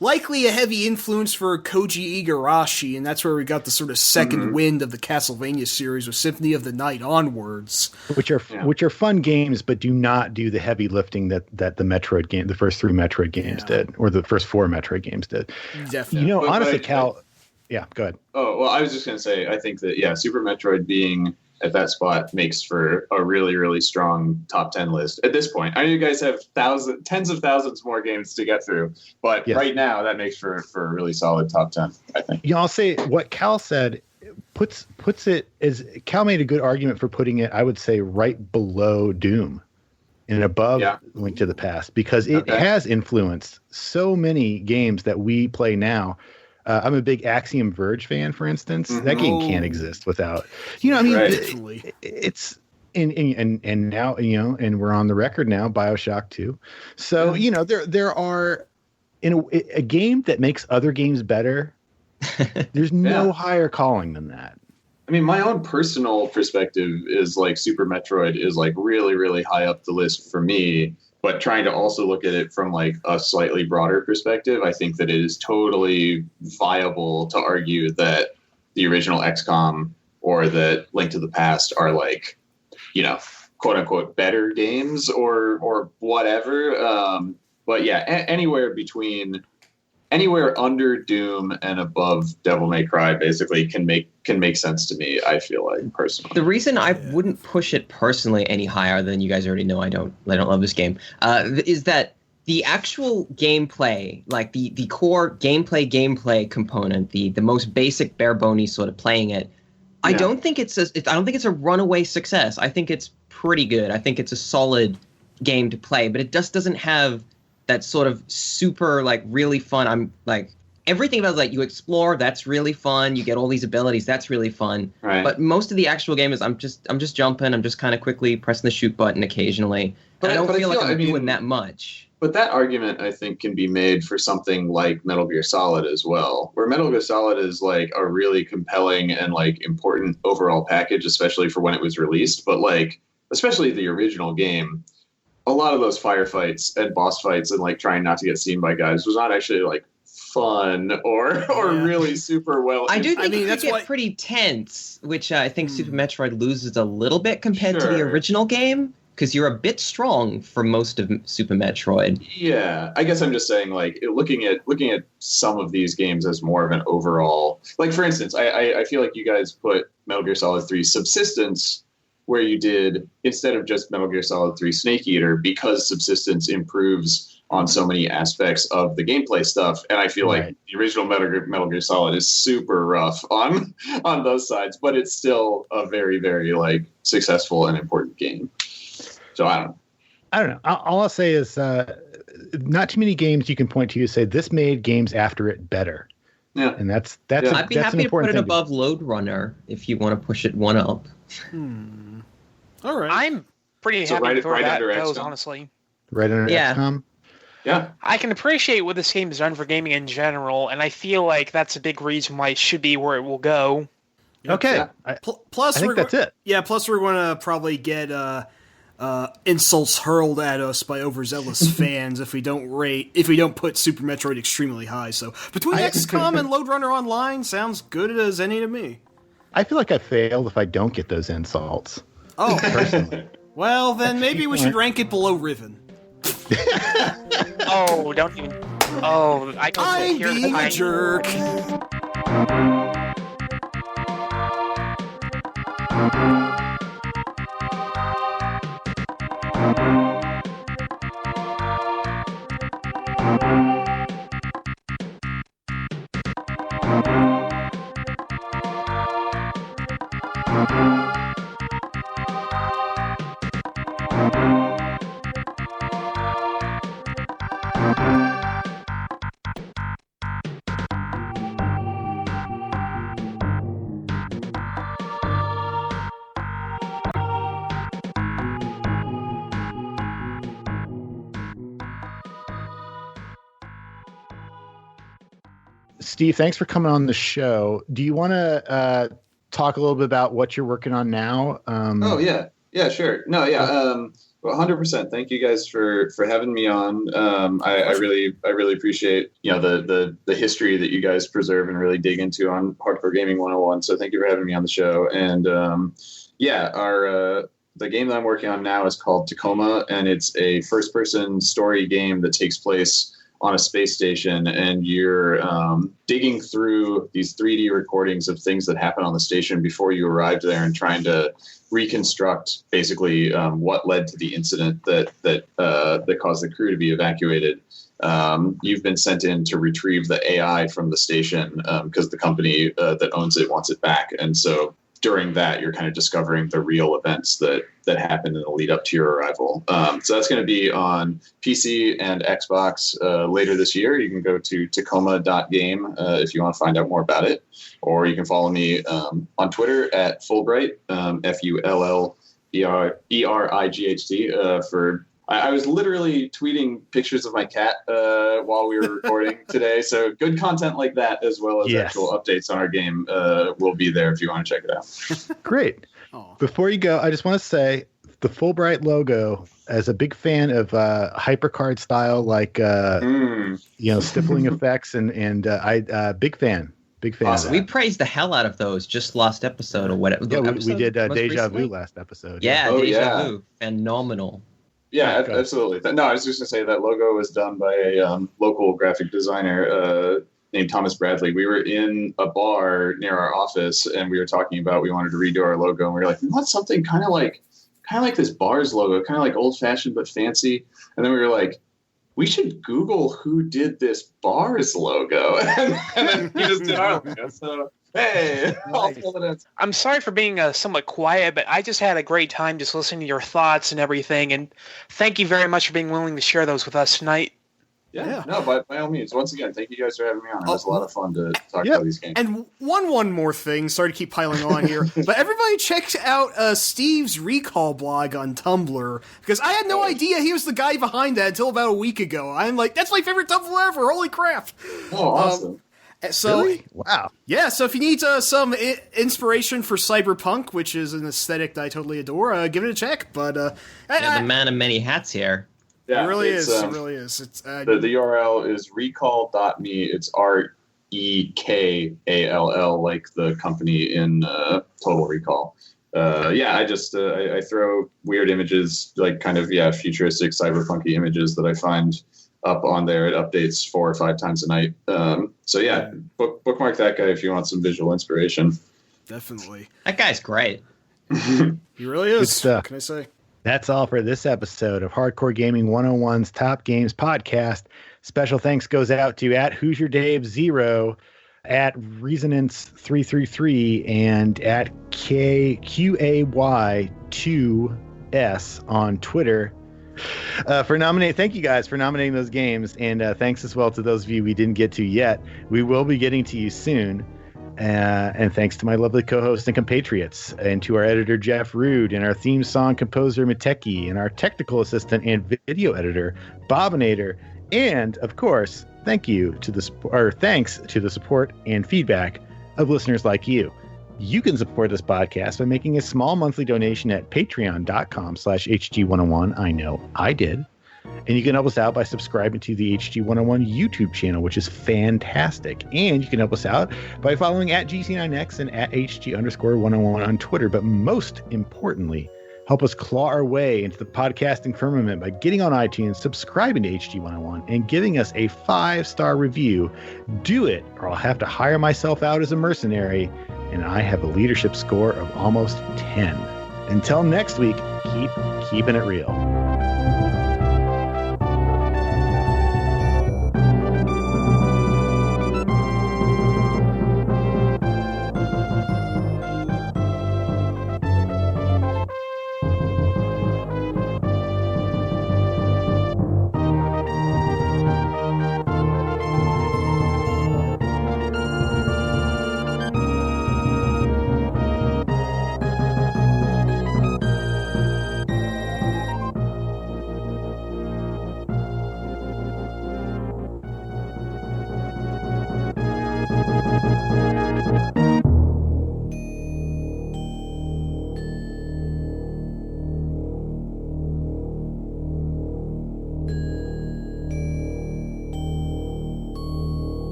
likely a heavy influence for Koji Igarashi, and that's where we got the sort of second wind of the Castlevania series with Symphony of the Night onwards. Which are fun games, but do not do the heavy lifting that the Metroid game, the first 3 Metroid games did, or the first 4 Metroid games did. Definitely. Honestly, Cal. Yeah, go ahead. Oh, well, I was just going to say, I think that, Super Metroid being at that spot makes for a really, really strong top 10 list at this point. I know you guys have tens of thousands more games to get through, but right now that makes for a really solid top 10, I think. I'll say what Cal said puts it as Cal made a good argument for putting it, I would say, right below Doom and above Link to the Past, because it has influenced so many games that we play now. I'm a big Axiom Verge fan, for instance. That game can't exist without, it's and now, and we're on the record now, BioShock 2. So, there are in a game that makes other games better. There's no higher calling than that. I mean, my own personal perspective is like Super Metroid is like really, really high up the list for me. But trying to also look at it from like a slightly broader perspective, I think that it is totally viable to argue that the original XCOM or that Link to the Past are like, quote unquote better games or whatever. But anywhere under Doom and above Devil May Cry basically can make sense to me, I feel like, personally. The reason I wouldn't push it personally any higher than you guys already know I don't love this game, is that the actual gameplay, like the core gameplay component, the most basic bare bones sort of playing it, I don't think it's a runaway success. I think it's pretty good. I think it's a solid game to play, but it just doesn't have that sort of super, like, really fun. I'm like, everything about, like, you explore, that's really fun. You get all these abilities, that's really fun. Right. But most of the actual game is I'm just jumping. I'm just kind of quickly pressing the shoot button occasionally. But I don't feel like I'm doing that much. But that argument, I think, can be made for something like Metal Gear Solid as well, where Metal Gear Solid is like a really compelling and like important overall package, especially for when it was released. But like, especially the original game, a lot of those firefights and boss fights and like trying not to get seen by guys was not actually like fun or really super well. I do think it get pretty tense, which I think Super Metroid loses a little bit compared to the original game, because you're a bit strong for most of Super Metroid. Yeah, I guess I'm just saying, like, looking at some of these games as more of an overall, like, for instance, I feel like you guys put Metal Gear Solid 3 Subsistence where you did, instead of just Metal Gear Solid 3 Snake Eater, because Subsistence improves on so many aspects of the gameplay stuff. And I feel like the original Metal Gear Solid is super rough on those sides, but it's still a very, very, like, successful and important game. So I don't know. All I'll say is not too many games you can point to say this made games after it better. Yeah. And that's I'd be happy to put it above Lode Runner if you want to push it one up. All right. I'm pretty happy with where that goes, honestly. Right under XCOM? Yeah. I can appreciate what this game has done for gaming in general, and I feel like that's a big reason why it should be where it will go. Okay. Yeah. Plus, I think that's it. Yeah, plus we're going to probably get insults hurled at us by overzealous fans if we don't put Super Metroid extremely high. So between XCOM and Lode Runner Online, sounds good as any to me. I feel like I failed if I don't get those insults. Oh, personally. Well, then maybe we should rank it below Riven. Oh, don't even. Oh, I'm being a jerk. Steve, thanks for coming on the show. Do you want to talk a little bit about what you're working on now? Yeah, sure. No, yeah. Well, 100%. Thank you guys for having me on. I really appreciate the history that you guys preserve and really dig into on Hardcore Gaming 101. So thank you for having me on the show. And the game that I'm working on now is called Tacoma, and it's a first-person story game that takes place on a space station, and you're digging through these 3D recordings of things that happened on the station before you arrived there, and trying to reconstruct basically what led to the incident that caused the crew to be evacuated. You've been sent in to retrieve the AI from the station because the company that owns it wants it back, and so during that, you're kind of discovering the real events that happened in the lead up to your arrival. So that's going to be on PC and Xbox later this year. You can go to tacoma.game if you want to find out more about it. Or you can follow me on Twitter at Fulbright, FULLBRIGHT, for... I was literally tweeting pictures of my cat while we were recording today. So good content like that, as well as actual updates on our game, will be there if you want to check it out. Great. Before you go, I just want to say the Fulbright logo, as a big fan of HyperCard style, like stippling effects, and I big fan. Big fan. Awesome. We praised the hell out of those just last episode or whatever. Yeah, we did Deja Vu last episode. Yeah, Deja Vu. Phenomenal. Yeah, absolutely. No, I was just going to say that logo was done by a local graphic designer named Thomas Bradley. We were in a bar near our office, and we were talking about we wanted to redo our logo, and we were like, we want something kind of like this bar's logo, kind of like old-fashioned but fancy. And then we were like, we should Google who did this bar's logo. and then he just did our logo. So, hey, nice. I'm sorry for being somewhat quiet, but I just had a great time just listening to your thoughts and everything. And thank you very much for being willing to share those with us tonight. Yeah. No, by all means. Once again, thank you guys for having me on. It was a lot of fun to talk about these games. And one more thing. Sorry to keep piling on here, but everybody check out Steve's Recall blog on Tumblr, because I had no idea he was the guy behind that until about a week ago. I'm like, that's my favorite Tumblr ever. Holy crap! Oh, awesome. So, really? Wow. Yeah, so if you need some inspiration for cyberpunk, which is an aesthetic that I totally adore, give it a check. But the man of many hats here. Yeah, it really is. It really is. It's the URL is recall.me. It's REKALL, like the company in Total Recall. I throw weird images, like kind of futuristic cyberpunky images that I find up on there. It updates 4 or 5 times a night. Bookmark that guy if you want some visual inspiration. Definitely. That guy's great. He really is. What can I say? That's all for this episode of Hardcore Gaming 101's Top Games Podcast. Special thanks goes out to at Hoosier Dave 0, at Resonance 333, and at QAY2S on Twitter. Thank you guys for nominating those games, and thanks as well to those of you we didn't get to yet. We will be getting to you soon. And thanks to my lovely co-hosts and compatriots, and to our editor Jeff Rude, and our theme song composer Mateki, and our technical assistant and video editor Bobinator, and of course, thanks to the support and feedback of listeners like you. You can support this podcast by making a small monthly donation at patreon.com/HG101. I know I did. And you can help us out by subscribing to the HG101 YouTube channel, which is fantastic. And you can help us out by following at GC9X and at HG_101 on Twitter. But most importantly, help us claw our way into the podcasting firmament by getting on iTunes, subscribing to HG101, and giving us a 5-star review. Do it, or I'll have to hire myself out as a mercenary, and I have a leadership score of almost 10. Until next week, keep keeping it real.